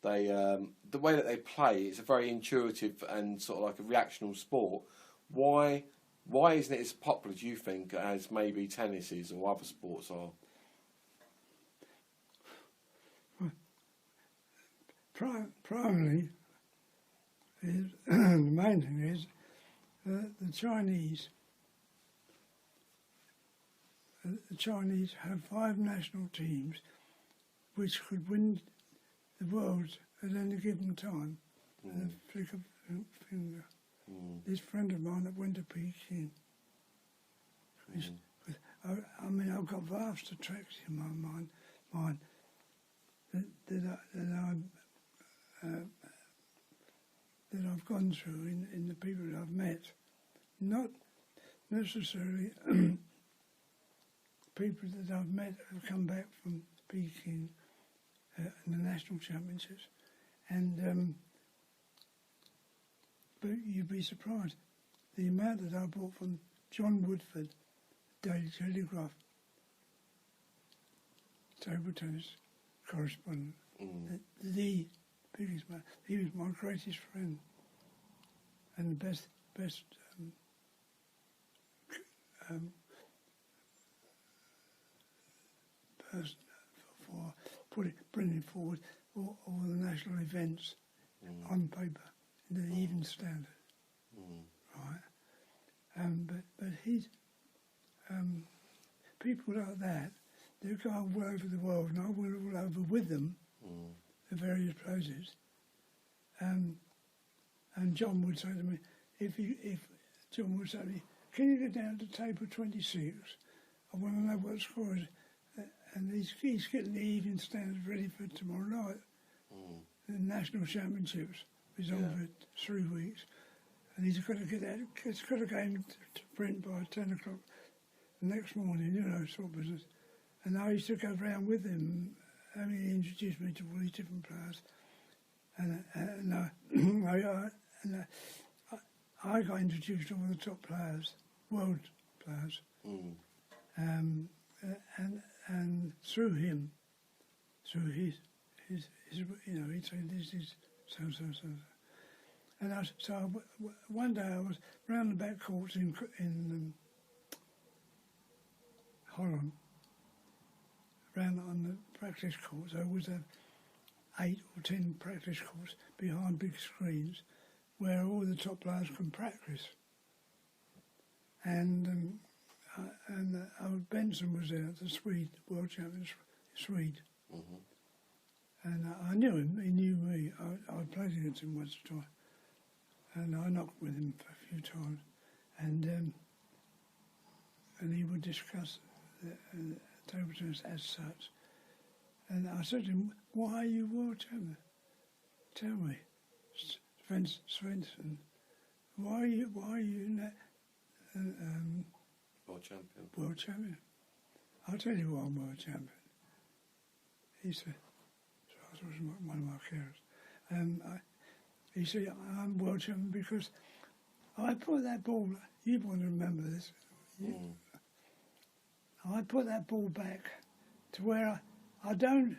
Speaker 1: the way that they play, it's a very intuitive and sort of like a reactional sport. Why isn't it as popular, do you think, as maybe tennis is or other sports are?
Speaker 2: Primarily, the main thing is the Chinese. The Chinese have 5 national teams which could win the world at any given time. With a flick of a finger. This friend of mine that went to Peking. I've got vast attracts in my mind that I've gone through in the people that I've met. Not necessarily people that I've met have come back from Peking in the national championships, and but you'd be surprised the amount that I bought from John Woodford, Daily Telegraph, table tennis correspondent, the biggest man. He was my greatest friend and the best person for bringing forward all the national events on paper in the even standard, right? But he's people like that. They go all over the world, and I went all over with them at various places. And John would say to me, if John would say to me, "Can you get down to table 26? I want to know what the score is." And he's getting the evening standard ready for tomorrow night. The national championships is over 3 weeks, and he's got to get that. He's got a game to print by 10 o'clock the next morning. Sort of business. And I used to go round with him he introduced me to all these different players, and I got introduced to all the top players, world players, and through him, through his he'd say this is so. And one day I was round the back courts in Holland, round on the practice courts. I always have 8 or 10 practice courts behind big screens where all the top players can practice. And Benson was there, the Swede, world champion Swede. And I knew him, he knew me. I played against him once or twice. And I knocked with him a few times. And he would discuss the table tennis as such. And I said to him, why are you world champion? Tell me, Svensson, why are you
Speaker 1: world champion?
Speaker 2: World champion. I'll tell you why I'm world champion. He said, so I was one of my carers. He said, I'm world champion because I put that ball, you want to remember this, I put that ball back to where I don't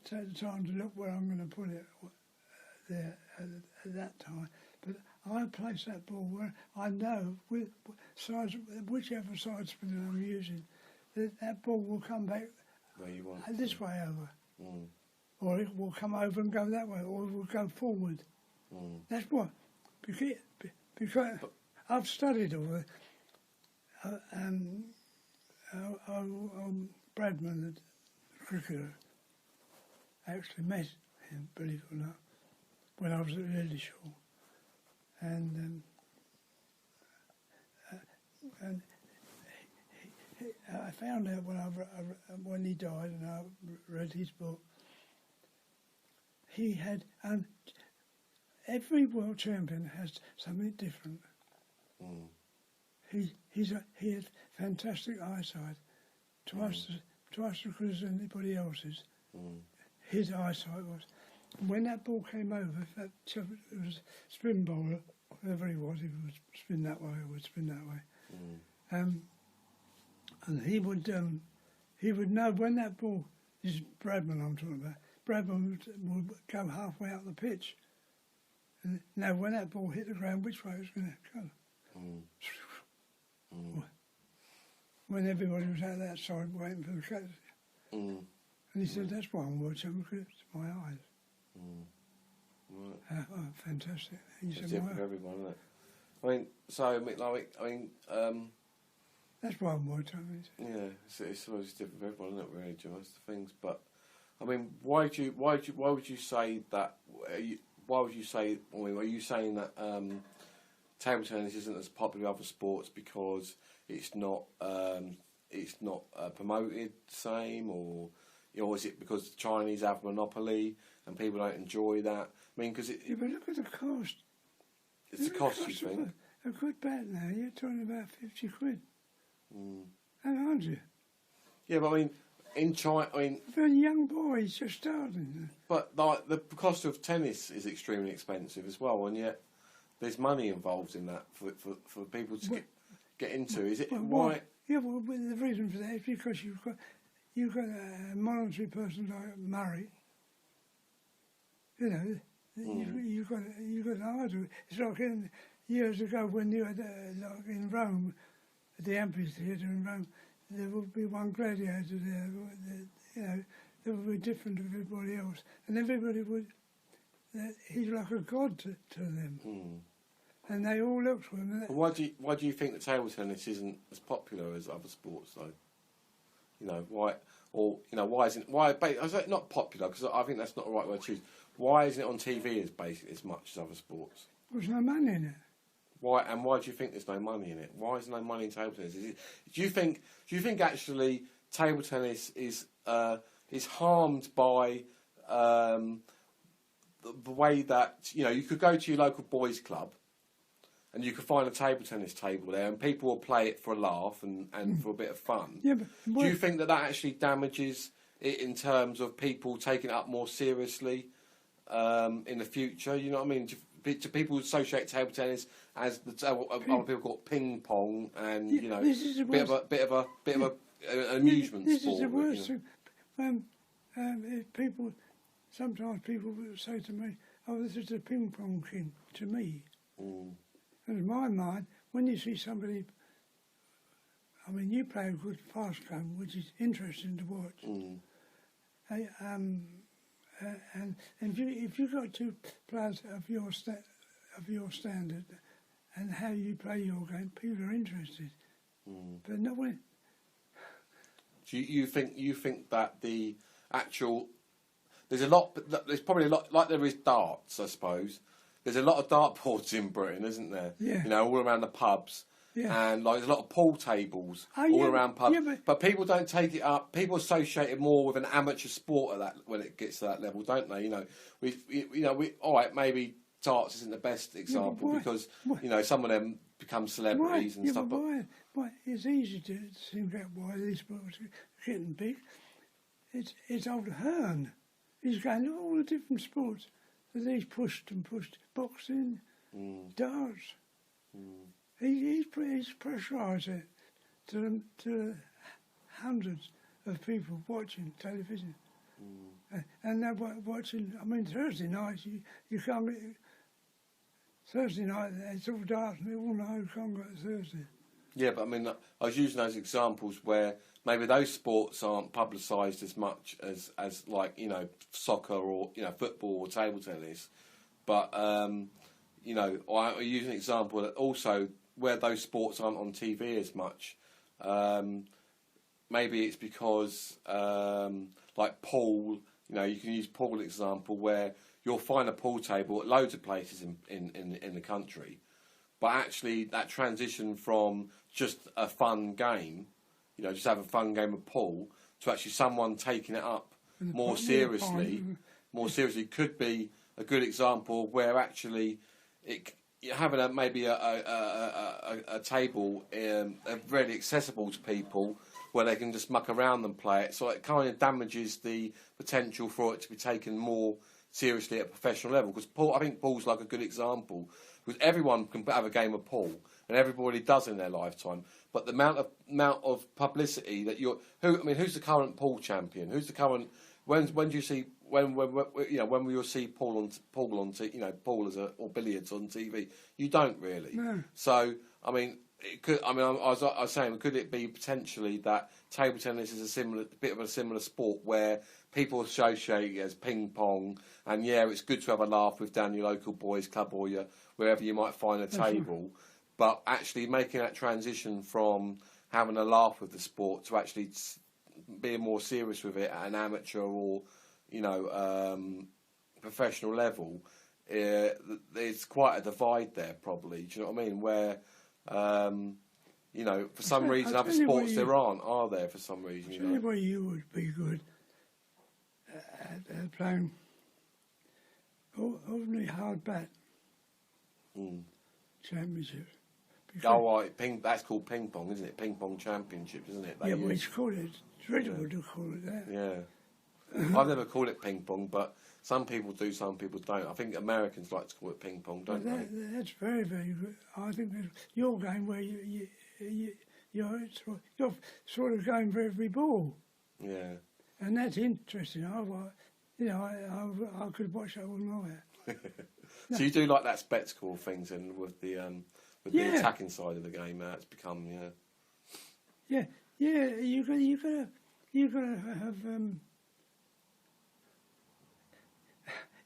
Speaker 2: take the time to look where I'm going to put it there at that time, but I place that ball where I know with whichever side spinner I'm using, that ball will come back
Speaker 1: where you want
Speaker 2: this way over. Or it will come over and go that way, or it will go forward. That's what, because I've studied all the Bradman, the cricketer, actually met him, believe it or not, when I was at Lillishall. And I found out when he died, and I read his book, he had, every world champion has something different. He had fantastic eyesight, twice as good as anybody else's. His eyesight was. When that ball came over, it was spin bowler, whoever he was spin that way or would spin that way. And he would know when that ball, this is Bradman I'm talking about, Bradman would go halfway out the pitch. And now when that ball hit the ground, which way it was going to go? When everybody was out that side waiting for the catch. And he said, that's why I'm world champion, because it's my eyes.
Speaker 1: Right.
Speaker 2: Fantastic. He
Speaker 1: It's
Speaker 2: said,
Speaker 1: different for everyone, isn't it? I mean,
Speaker 2: that's why I'm world champion.
Speaker 1: yeah, it's always different for everyone, isn't it? Really, Jim? That's the things. But I mean, why would you say that? Why would you say? I mean, are you saying that table tennis isn't as popular as other sports because it's not promoted the same, or is it because the Chinese have a monopoly and people don't enjoy that? I mean, because
Speaker 2: yeah, but look at the cost.
Speaker 1: It's a cost, you think?
Speaker 2: A good bat now, you're talking about 50 quid. Aren't you?
Speaker 1: Yeah, but I mean, in China,
Speaker 2: For a young boy, he's just starting.
Speaker 1: But like the cost of tennis is extremely expensive as well, and yet there's money involved in that for people to get into. Is it why?
Speaker 2: Yeah, well, the reason for that is because you've got a monetary person like Murray. You know, you've got an idol. It's like years ago when you had like in Rome, at the amphitheatre in Rome, there would be one gladiator there. You know, that would be different to everybody else, and everybody would. He's like a god to them, and they all look to him.
Speaker 1: Why do you think that table tennis isn't as popular as other sports, though? You know why, or you know why isn't I say not popular because I think that's not the right word to choose. Why isn't it on TV as much as other sports?
Speaker 2: There's no money in it.
Speaker 1: Why do you think there's no money in it? Why is there no money in table tennis? Do you think actually table tennis is harmed by the way that you could go to your local boys' club and you can find a table tennis table there, and people will play it for a laugh and for a bit of fun.
Speaker 2: Yeah, but
Speaker 1: do you think that actually damages it in terms of people taking it up more seriously in the future? You know what I mean? Do people associate table tennis as other people call it ping pong, and you know, bit of an amusement
Speaker 2: this
Speaker 1: sport?
Speaker 2: This is the worst thing. If people, sometimes people will say to me, "Oh, this is a ping pong king," to me.
Speaker 1: Mm.
Speaker 2: And in my mind, when you see somebody, I mean, you play a good fast game, which is interesting to watch.
Speaker 1: Mm.
Speaker 2: And if you've got two players of your standard and how you play your game, people are interested.
Speaker 1: Mm.
Speaker 2: But no one.
Speaker 1: Do you think that the actual there's probably a lot, like there is darts, I suppose. There's a lot of dartboards in Britain, isn't there?
Speaker 2: Yeah.
Speaker 1: You know, all around the pubs.
Speaker 2: Yeah.
Speaker 1: And like there's a lot of pool tables
Speaker 2: Oh,
Speaker 1: all around pubs.
Speaker 2: Yeah,
Speaker 1: but people don't take it up. People associate it more with an amateur sport at that when it gets to that level, don't they? You know, we all right, maybe darts isn't the best example because you know some of them become celebrities and stuff.
Speaker 2: But why? It's easy to think out why these sports are getting big. It's old Hearn. He's going to all the different sports that he's pushed, boxing, darts.
Speaker 1: Mm.
Speaker 2: He's pressurised it to hundreds of people watching television. And they're watching, I mean, Thursday nights, you can't get, Thursday night, it's all dark and they all know you can't go to Thursday.
Speaker 1: Yeah, but I mean, I was using those examples where maybe those sports aren't publicised as much as like, you know, soccer or, you know, football or table tennis. But, you know, I use an example that also where those sports aren't on TV as much, maybe it's because, like pool, you know, you can use pool example where you'll find a pool table at loads of places in the country, but actually that transition from just a fun game, you know, just have a fun game of pool, to actually someone taking it up more seriously could be a good example where actually having maybe a table really accessible to people where they can just muck around and play it, so it kind of damages the potential for it to be taken more seriously at a professional level. Because I think pool's like a good example, because everyone can have a game of pool and everybody does in their lifetime, but the amount of publicity that who's the current pool champion? Who's the current? When do you see? When you know, when will you see pool on you know, pool or billiards on TV? You don't really.
Speaker 2: No.
Speaker 1: So I mean, it could. I mean, I was saying, could it be potentially that table tennis is a bit of a similar sport where people associate it as ping pong, and yeah, it's good to have a laugh with down your local boys club or wherever you might find a table, but actually making that transition from having a laugh with the sport to actually being more serious with it at an amateur or, you know, professional level, there's quite a divide there probably. Do you know what I mean? Where, you know, for some reason other sports there aren't, are there for some reason? You know?
Speaker 2: Anybody you would be good at playing ordinary hard bat championships.
Speaker 1: Oh, right, that's called ping pong, isn't it? Ping pong championships, isn't it?
Speaker 2: Yeah, but it's called it. It's dreadful to call it that.
Speaker 1: Yeah. I've never called it ping pong, but some people do, some people don't. I think Americans like to call it ping pong, don't they?
Speaker 2: That's very, very good. I think that your game where you're sort of going for every ball.
Speaker 1: Yeah.
Speaker 2: And that's interesting. I could watch that all night.
Speaker 1: So you do like that spectacle things, and with the attacking side of the game, it's become
Speaker 2: Yeah. You gotta have.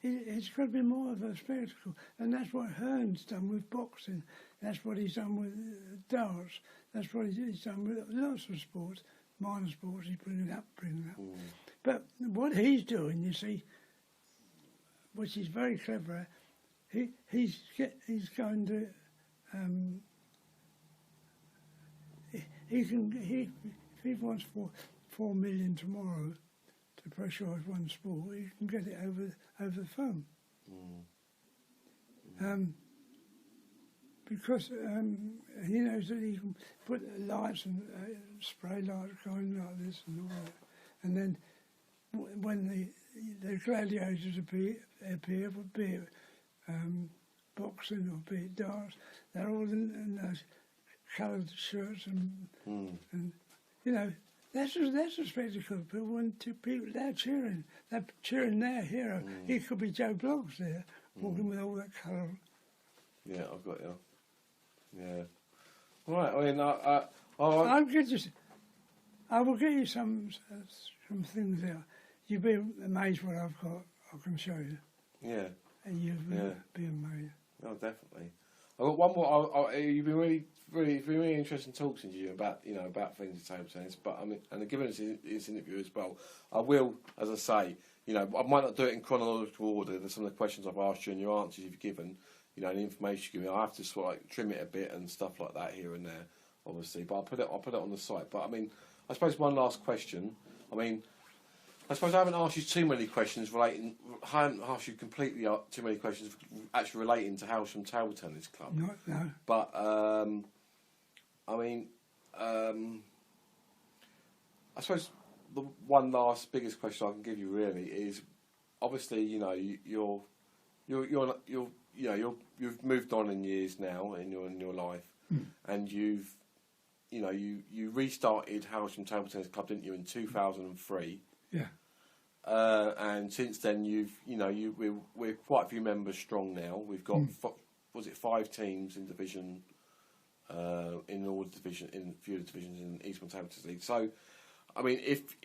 Speaker 2: It's got to be more of a spectacle, and that's what Hearn's done with boxing. That's what he's done with darts. That's what he's done with lots of sports, minor sports. He's bringing it up. But what he's doing, you see, which is very clever, he's going to. If he wants 4 million tomorrow to pressurise one sport, he can get it over the phone. because he knows that he can put lights and spray lights going like this and all that. And then when the gladiators appear, be it boxing or be it darts, they're all in those coloured shirts and you know, that's a spectacle. But when two people they're cheering their hero. He could be Joe Bloggs there, walking with all that colour.
Speaker 1: Yeah, I've got you. Yeah. Right. I mean,
Speaker 2: I will get you some things out. You'll be amazed what I've got. I can show you.
Speaker 1: Yeah.
Speaker 2: And you'll be amazed.
Speaker 1: Oh, definitely. I've got one more. You've been really interesting talking to you about things at table tennis. But I mean, and given this interview as well, I will, as I say, I might not do it in chronological order. There's some of the questions I've asked you and your answers you've given. And the information you give me, I have to sort of like trim it a bit and stuff like that here and there, obviously. But I'll put it on the site. But I mean, I suppose one last question. I mean, I suppose I haven't asked you too many questions relating. I haven't asked you completely too many questions actually relating to Hailsham Table Tennis Club.
Speaker 2: No.
Speaker 1: But I mean, I suppose the one last biggest question I can give you really is, obviously, you've moved on in years now in your life, and you restarted Hailsham Table Tennis Club, didn't you, in 2003?
Speaker 2: Yeah.
Speaker 1: And since then, we're quite a few members strong now. We've got 5 teams in division, in all the division, in a few of the divisions in Eastern Table Tennis League. So, I mean, if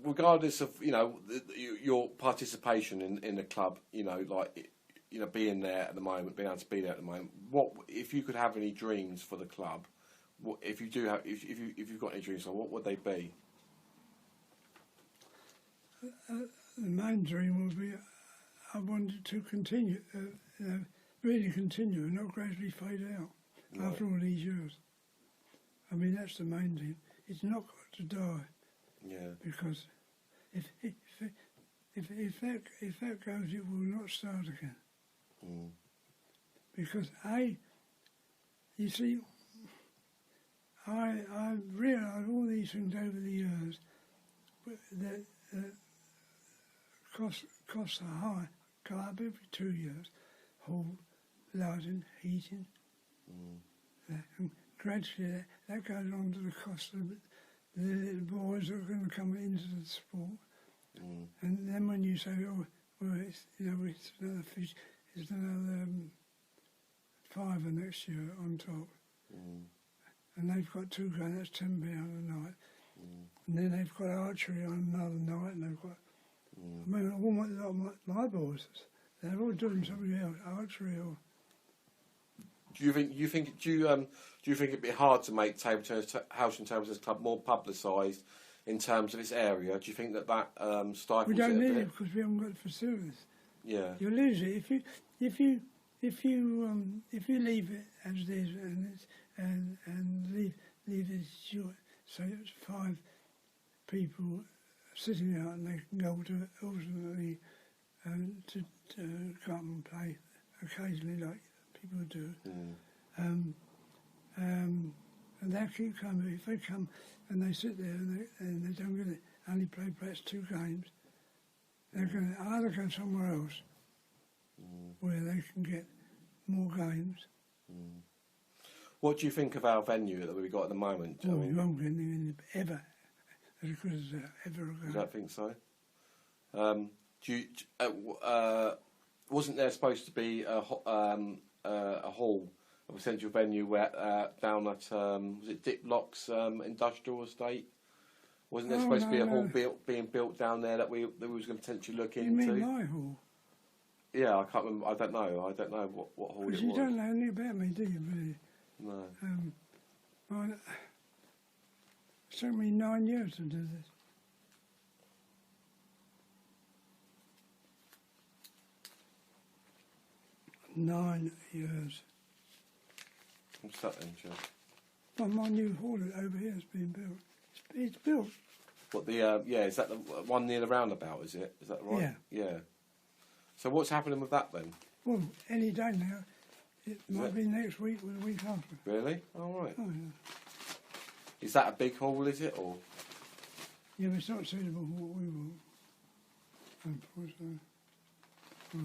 Speaker 1: regardless of your participation in the club, being there at the moment, being able to be there at the moment, what if you could have any dreams for the club? What if you do have if you've got any dreams, what would they be?
Speaker 2: The main dream would be I wanted to continue, really continue, and not gradually fade out after all these years. I mean, that's the main thing. It's not got to die.
Speaker 1: Yeah.
Speaker 2: Because if that goes, it will not start again. Because you see, I realised all these things over the years that costs are high. Go up every 2 years. Hall, lighting, heating. And gradually that goes on to the cost of the little boys that are going to come into the sport. And then when you say, oh, well, it's another fish, it's another £5 next year on top. And they've got 2 grand, that's £10 a night. And then they've got archery on another night, and they've got, I mean, all my boys, they're all doing something else, archery or.
Speaker 1: Do you think it'd be hard to make Hailsham Table Tennis Club more publicised in terms of its area? Do you think that stifles it?
Speaker 2: We don't need it because we haven't got the facilities.
Speaker 1: Yeah.
Speaker 2: You'll lose it if you leave it as it is and leave it short. So it's 5 people sitting out, and they can go to ultimately to come and play occasionally, like people do. And they'll keep coming. If they come and they sit there and they don't get it, only play perhaps 2 games, they're going to either go somewhere else where they can get more games.
Speaker 1: What do you think of our venue that we've got at the moment?
Speaker 2: Oh, we won't get anything ever as good as ever ago.
Speaker 1: You don't think so? Wasn't there supposed to be a hall, a potential venue where down at was it Dick Lock's industrial estate? Wasn't there supposed to be a hall being built down there that we was going to potentially look into?
Speaker 2: You mean my hall?
Speaker 1: Yeah, I can't remember. I don't know what hall it was.
Speaker 2: You don't know anything about me, do you? Really?
Speaker 1: No.
Speaker 2: It took me 9 years to do this. Nine years.
Speaker 1: What's that then, Joe?
Speaker 2: Well, my new hall over here is being built. It's built.
Speaker 1: What the is that the one near the roundabout? Is it? Is that right?
Speaker 2: Yeah.
Speaker 1: Yeah. So what's happening with that then?
Speaker 2: Well, any day now. It might be next week or the week after.
Speaker 1: Really? All right.
Speaker 2: Oh, yeah.
Speaker 1: Is that a big hall, is it, or?
Speaker 2: Yeah, but it's not suitable for what we want, unfortunately. Oh.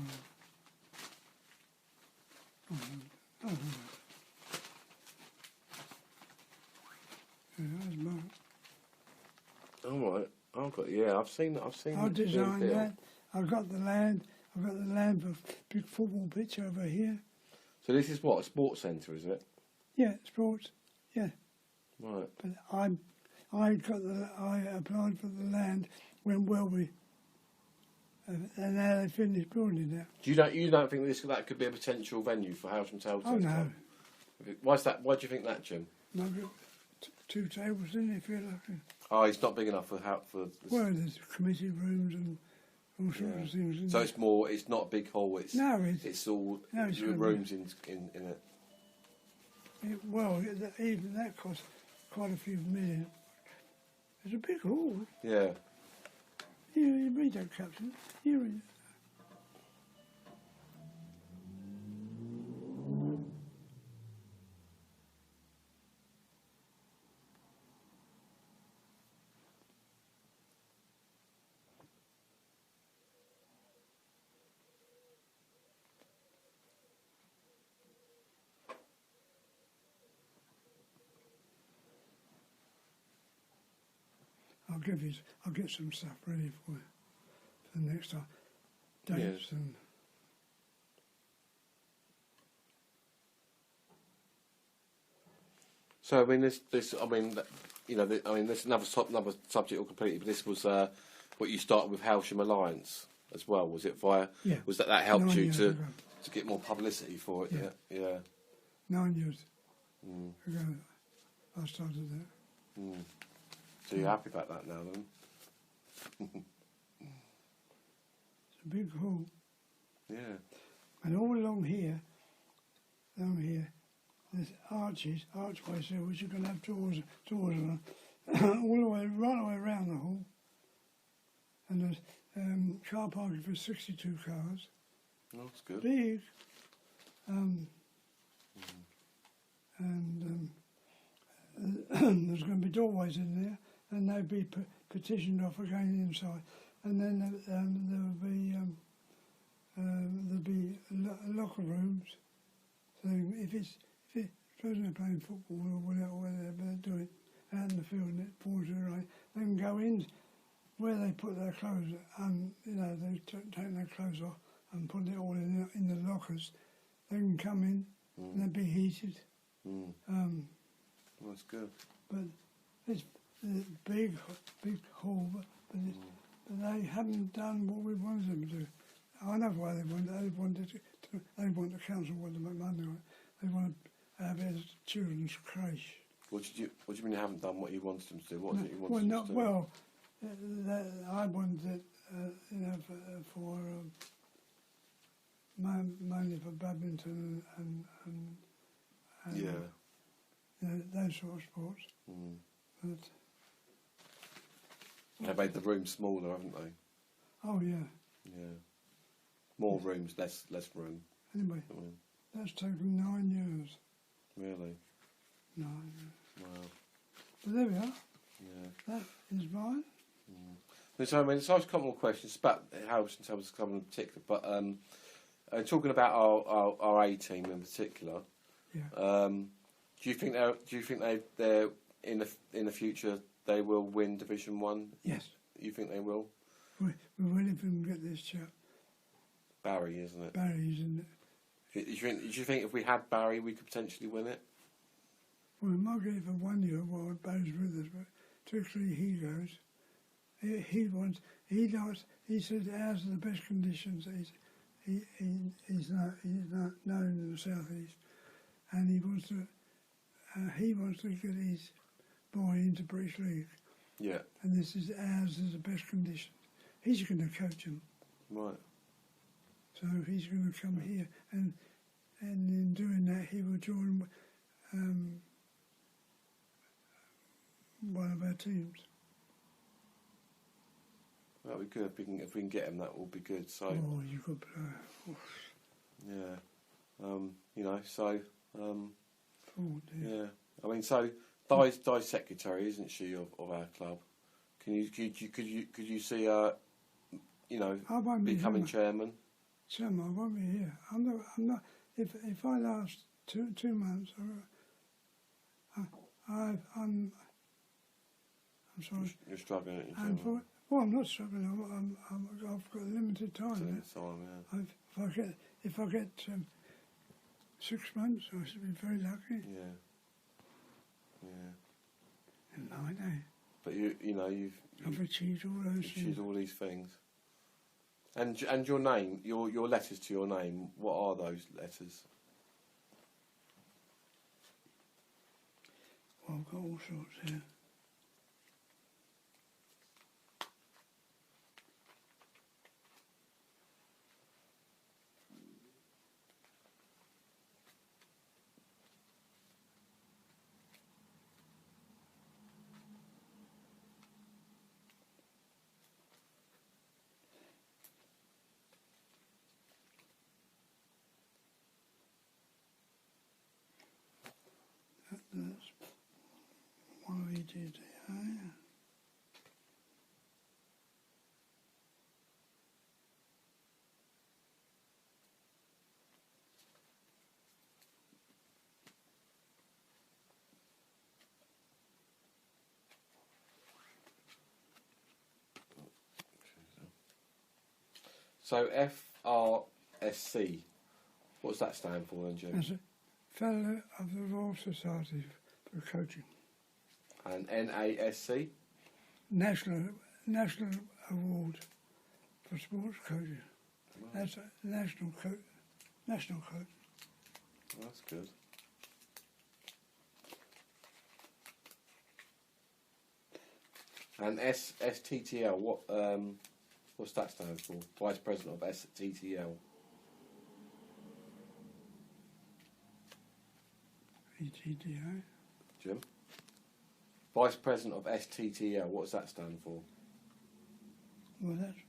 Speaker 2: Oh, yeah, that's mine.
Speaker 1: All right. I've got. Yeah, I've seen.
Speaker 2: I've designed that. I've got the land. I've got the land for a big football pitch over here.
Speaker 1: So this is what, a sports centre, is it?
Speaker 2: Yeah, sports. Yeah.
Speaker 1: Right.
Speaker 2: But I applied for the land when Welby, and now they finished building it.
Speaker 1: You don't think that could be a potential venue for Hailsham Table
Speaker 2: Oh
Speaker 1: Tennis
Speaker 2: no.
Speaker 1: Club? Why's that? Why do you think that, Jim?
Speaker 2: Maybe two tables in if you're lucky.
Speaker 1: Oh, it's not big enough for
Speaker 2: Well, there's committee rooms and all sorts of things. Isn't
Speaker 1: So
Speaker 2: there?
Speaker 1: it's more. It's not a big hall. It's it's all
Speaker 2: it's
Speaker 1: rooms in it.
Speaker 2: Well, even that costs quite a few million. It's a big hall.
Speaker 1: Yeah.
Speaker 2: You read that, Captain. You read it. I'll get some stuff ready for you for the next time. Dates and
Speaker 1: So I mean, this I mean, there's another subject completely. But this was what you started with Hailsham Alliance as well. Was it via?
Speaker 2: Yeah.
Speaker 1: Was that helped
Speaker 2: 9
Speaker 1: you
Speaker 2: years
Speaker 1: to
Speaker 2: ago.
Speaker 1: get more publicity for it?
Speaker 2: Yeah.
Speaker 1: Yeah.
Speaker 2: 9 years ago, I started that.
Speaker 1: So you're happy about that now, then?
Speaker 2: It's a big hall.
Speaker 1: Yeah.
Speaker 2: And all along here, there's archways there, which you can have doors on, all the way, right away around the hall. And there's car parking for 62 cars.
Speaker 1: Oh, that's good.
Speaker 2: Big. And there's going to be doorways in there, and they'll be partitioned off again inside. And then there'll be locker rooms. So suppose they're playing football or whatever they're doing out in the field and it pours it rain, they can go in where they put their clothes, and they take their clothes off and put it all in the lockers. They can come in and they'll be heated.
Speaker 1: That's good.
Speaker 2: But it's a big hall, but they haven't done what we wanted them to do. I know why they wanted the council wanted to make money on it. They want to have a children's creche.
Speaker 1: What do you mean you haven't done what you wanted them to do? What is it you wanted them to do?
Speaker 2: Well, I wanted it, for mainly for badminton and those sort of sports. But
Speaker 1: They've made the room smaller, haven't they?
Speaker 2: oh yeah.
Speaker 1: Yeah. More rooms, less room.
Speaker 2: Anyway, that's taken 9 years.
Speaker 1: Really?
Speaker 2: 9 years.
Speaker 1: Wow.
Speaker 2: But there we are.
Speaker 1: Yeah.
Speaker 2: That is mine.
Speaker 1: So I mean, it's a couple more questions about Hailsham Table Tennis Club in particular, but talking about our A team in particular.
Speaker 2: Yeah.
Speaker 1: Do you think they're in the future they will win Division 1?
Speaker 2: Yes.
Speaker 1: You think they will?
Speaker 2: We will if we can get this chap.
Speaker 1: Barry, isn't it?
Speaker 2: Barry's in it.
Speaker 1: Do you think if we had Barry, we could potentially win it?
Speaker 2: Well, we might get it for 1 year while Barry's with us, but typically he goes. He says ours are the best conditions. He's not known in the southeast, and he wants to get his boy into British League.
Speaker 1: Yeah.
Speaker 2: And ours is the best conditions. He's going to coach him.
Speaker 1: Right.
Speaker 2: So he's going to come here, and in doing that, he will join one of our teams.
Speaker 1: That'll be good if we can get him. That will be good. So.
Speaker 2: Oh, you could play.
Speaker 1: Yeah. You know, so
Speaker 2: Oh dear.
Speaker 1: yeah. I mean, so Di's secretary, isn't she, of our club? Could you see her, you know,
Speaker 2: I won't be
Speaker 1: becoming
Speaker 2: here.
Speaker 1: chairman?
Speaker 2: Sam, I won't be here. I'm not. If I last 2 months, I'm sorry.
Speaker 1: You're struggling.
Speaker 2: And well, I'm not struggling. I've got limited time. If I get 6 months, I should be very lucky.
Speaker 1: Yeah.
Speaker 2: No, I know.
Speaker 1: But
Speaker 2: I've achieved all those
Speaker 1: achieved
Speaker 2: things.
Speaker 1: all these things. And your name, your letters to your name, what are those letters?
Speaker 2: Well, I've got all sorts here. That's one of each.
Speaker 1: So FRSC, what's that stand for then, Jim?
Speaker 2: That's a Fellow of the Royal Society for Coaching.
Speaker 1: And NASC?
Speaker 2: National Award for Sports Coaching.
Speaker 1: Right.
Speaker 2: That's a national coach.
Speaker 1: That's good. And STTL, what's that stand for? Vice President of STTL.
Speaker 2: ETDO.
Speaker 1: Jim? Vice President of STTL, what does that stand for?
Speaker 2: Well, that's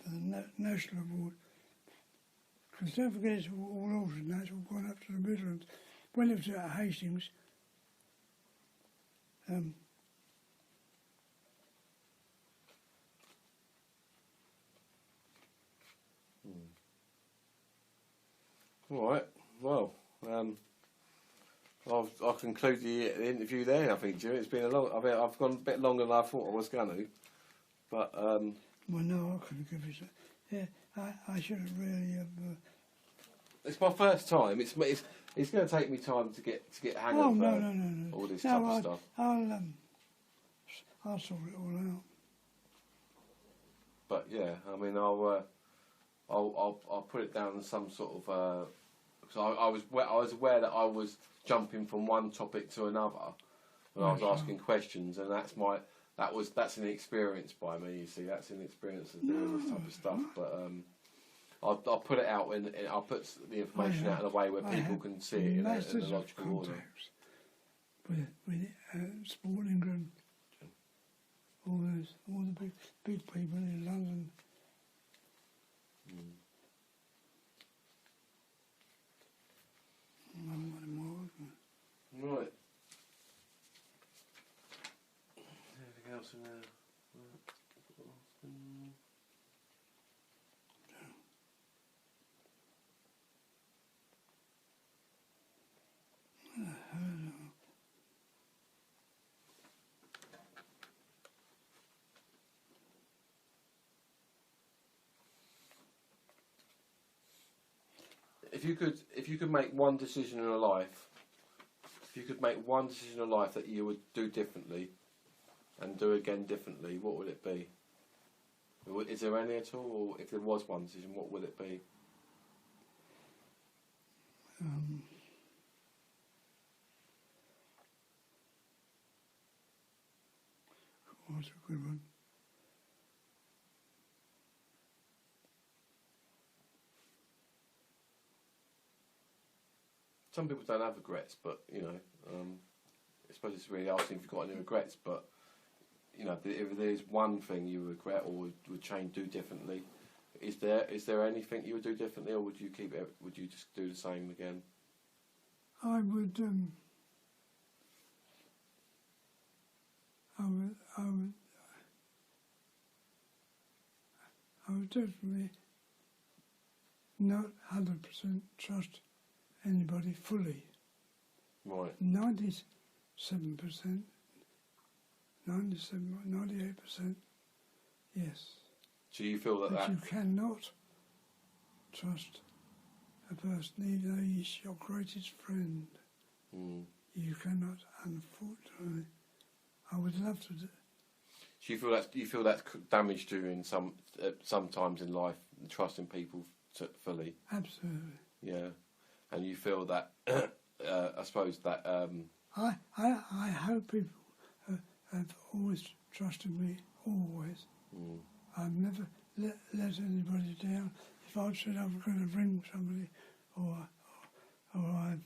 Speaker 2: the national award. Because don't forget, it's all alternate. That's all gone up to the Midlands. When it was at Hastings,
Speaker 1: All right. Well, I'll conclude the interview there. I think, Jim. It's been a long. I've gone a bit longer than I thought I was going to. But
Speaker 2: well, no, I couldn't give it. Yeah, I should have really have.
Speaker 1: It's my first time. It's going to take me time to get hang of
Speaker 2: no.
Speaker 1: all this type of stuff.
Speaker 2: I'll sort it all out.
Speaker 1: But yeah, I mean, I'll put it down as some sort of. Because I was aware that I was jumping from one topic to another when I was asking questions, and that's an experience by me. You see, that's an experience of doing this type of stuff. But I'll put it out and I'll put the information out in a way where people can see it in a logical order.
Speaker 2: With Sporting Ground, all the big people in London.
Speaker 1: Right. Anything else in there? If you could make one decision in your life, that you would do differently and do again differently, what would it be? Is there any at all, or if there was one decision, what would it be?
Speaker 2: What's a good one?
Speaker 1: Some people don't have regrets, but I suppose it's really asking if you've got any regrets. But if there's one thing you regret or would change, do differently, is there anything you would do differently, or would you keep it? Would you just do the same again?
Speaker 2: I would. I would definitely not 100% trust anybody fully.
Speaker 1: Right.
Speaker 2: 97%, 98%, yes.
Speaker 1: So you feel
Speaker 2: But
Speaker 1: that
Speaker 2: you cannot trust a person, even though he's your greatest friend.
Speaker 1: Mm.
Speaker 2: You cannot, unfortunately. I would love to do.
Speaker 1: So you feel that's damaged you in sometimes in life, trusting people fully.
Speaker 2: Absolutely.
Speaker 1: Yeah, and you feel that I suppose that.
Speaker 2: I hope people have always trusted me, always.
Speaker 1: Mm.
Speaker 2: I've never let anybody down. If I've said I'm going to ring somebody or I've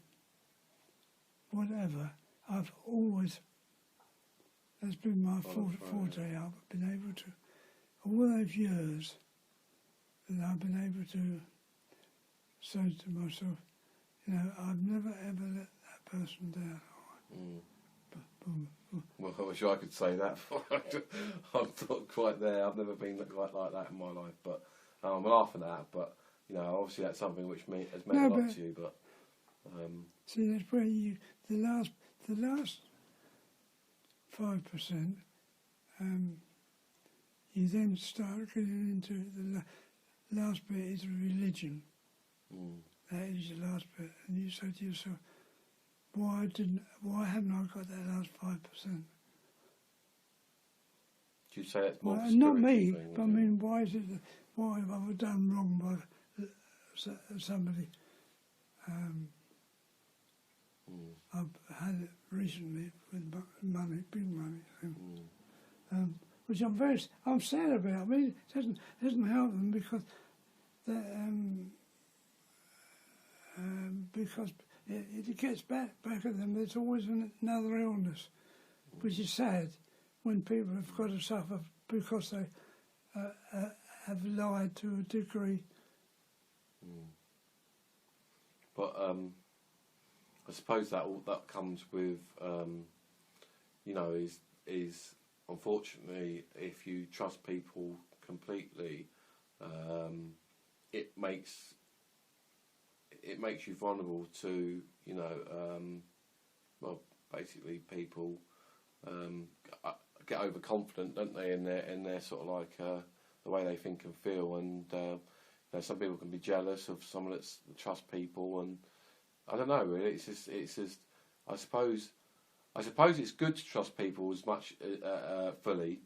Speaker 2: whatever, I've always, that's been my forte. I've been able to, all those years that I've been able to say to myself, I've never ever let that person down.
Speaker 1: Mm. Well, I wish I could say that. I'm not quite there. I've never been quite like that in my life. But I'm laughing at that. But obviously that's something which has meant a lot to you. But
Speaker 2: see, that's where the last 5%. You then start getting into the last bit is religion.
Speaker 1: mm.
Speaker 2: That is the last bit, and you say to yourself, why haven't I got that last 5%?
Speaker 1: Do you say it's more?
Speaker 2: Well, not me, thing, but I mean, why is it? Why have I done wrong by somebody? I've had it recently with money, big money, which I'm sad about. I mean, it doesn't help them because it gets back at them. There's always another illness, which is sad when people have got to suffer because they have lied to a degree.
Speaker 1: But I suppose that comes with is unfortunately, if you trust people completely, it makes you vulnerable to basically people get overconfident, don't they, in their sort of like the way they think and feel, and some people can be jealous of someone that trusts people, and I don't know really. It's just I suppose it's good to trust people as much fully,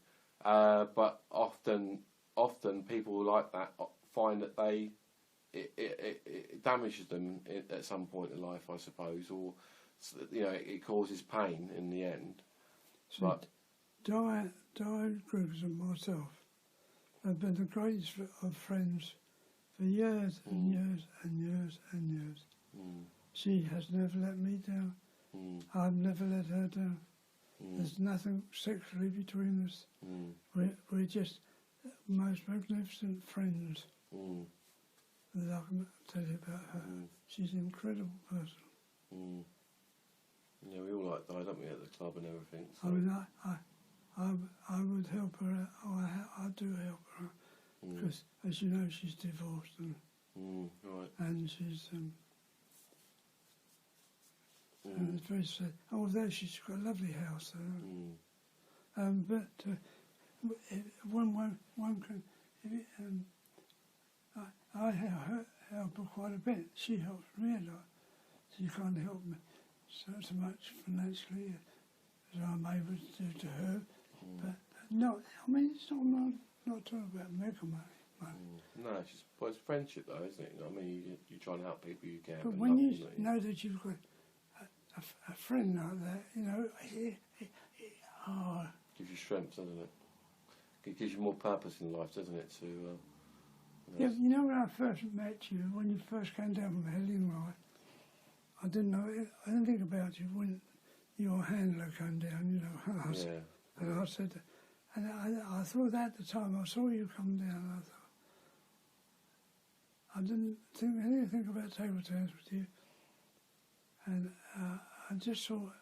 Speaker 1: but often people like that find that it damages them at some point in life, I suppose, or it causes pain in the end.
Speaker 2: So
Speaker 1: but
Speaker 2: Diane Gribbs and myself have been the greatest of friends for years and years and years and years. She has never let me down. I've never let her down. There's nothing sexually between us. We're just most magnificent friends. That I can tell you about her. She's an incredible person.
Speaker 1: Yeah, we all like Di, don't we, at the club and everything. So.
Speaker 2: I mean, I would help her out. I do help her out. Because, as you know, she's divorced
Speaker 1: right.
Speaker 2: and she's and it's very sad. Although she's got a lovely house there. But one can. I help her quite a bit. She helps me a lot. She can't help me so much financially as I'm able to do to her. But no, I mean, it's not talking about mega money.
Speaker 1: No, it's friendship though, isn't it? I mean, you try and help people you can.
Speaker 2: But when you know that you've got a friend like that,
Speaker 1: gives you strength, doesn't it? It gives you more purpose in life, doesn't it?
Speaker 2: Yeah, when I first met you, when you first came down from Hailsham, I didn't think about you when your handler came down, and I said, and I thought at the time I saw you come down, and I thought, I didn't think anything about table tennis with you, and I just thought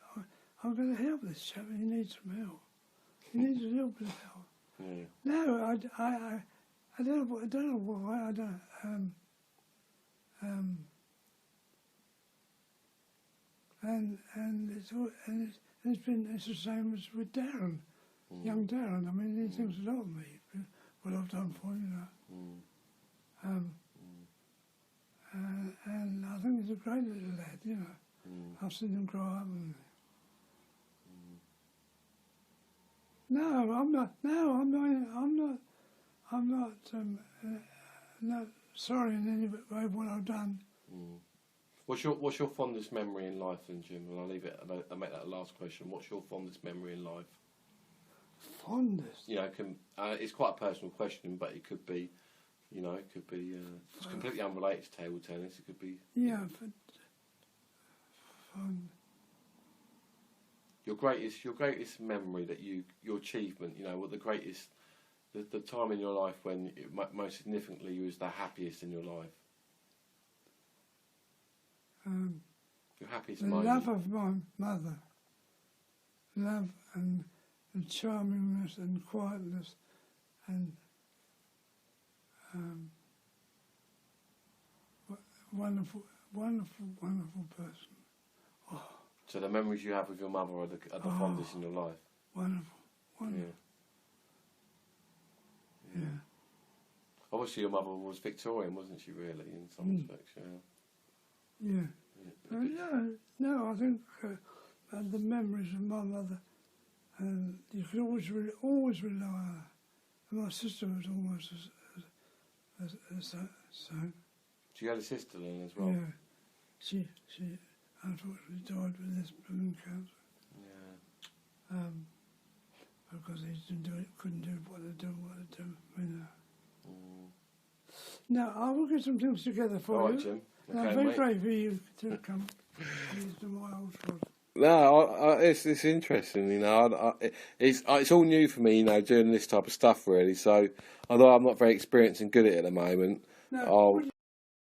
Speaker 2: I'm going to help this chap. He needs some help. He needs a little bit of help.
Speaker 1: Yeah.
Speaker 2: No, I don't know why. I don't. And it's the same as with Darren, young Darren. I mean, he thinks a lot of me, what I've done for him, and I think he's a great little lad, you know. I've seen him grow up. And no, I'm not. No, I'm not sorry in any way what I've done.
Speaker 1: What's your fondest memory in life, then, Jim? And I'll leave it. I'll make that the last question. What's your fondest memory in life?
Speaker 2: Fondest?
Speaker 1: You know, it's quite a personal question, but it could be, you know, it could be. It's completely unrelated to table tennis. It could be.
Speaker 2: Yeah, but fun.
Speaker 1: Your greatest memory that your achievement. You know, what the greatest, the time in your life when most significantly you was the happiest in your life. Your happiest
Speaker 2: the
Speaker 1: moment.
Speaker 2: love of my mother, love and charmingness and quietness, and wonderful person. Oh,
Speaker 1: so the memories you have with your mother are the fondest in your life.
Speaker 2: Wonderful. Yeah.
Speaker 1: Obviously, your mother was Victorian, wasn't she? Really, in some respects, yeah.
Speaker 2: Yeah. No, I think the memories of my mother, and you could always rely on her. And my sister was almost as so.
Speaker 1: So you had a sister then as well?
Speaker 2: Yeah. She unfortunately died with this blooming cancer.
Speaker 1: Yeah.
Speaker 2: Because they couldn't do what they do, you know. Now, I will get some things together for
Speaker 1: All
Speaker 2: you.
Speaker 1: right, Jim.
Speaker 2: Okay,
Speaker 1: Okay,
Speaker 2: very
Speaker 1: mate.
Speaker 2: brave for you to come to my old spot.
Speaker 1: No, it's interesting, you know. It's all new for me, you know, doing this type of stuff really. So although I'm not very experienced and good at it at the moment,
Speaker 2: No,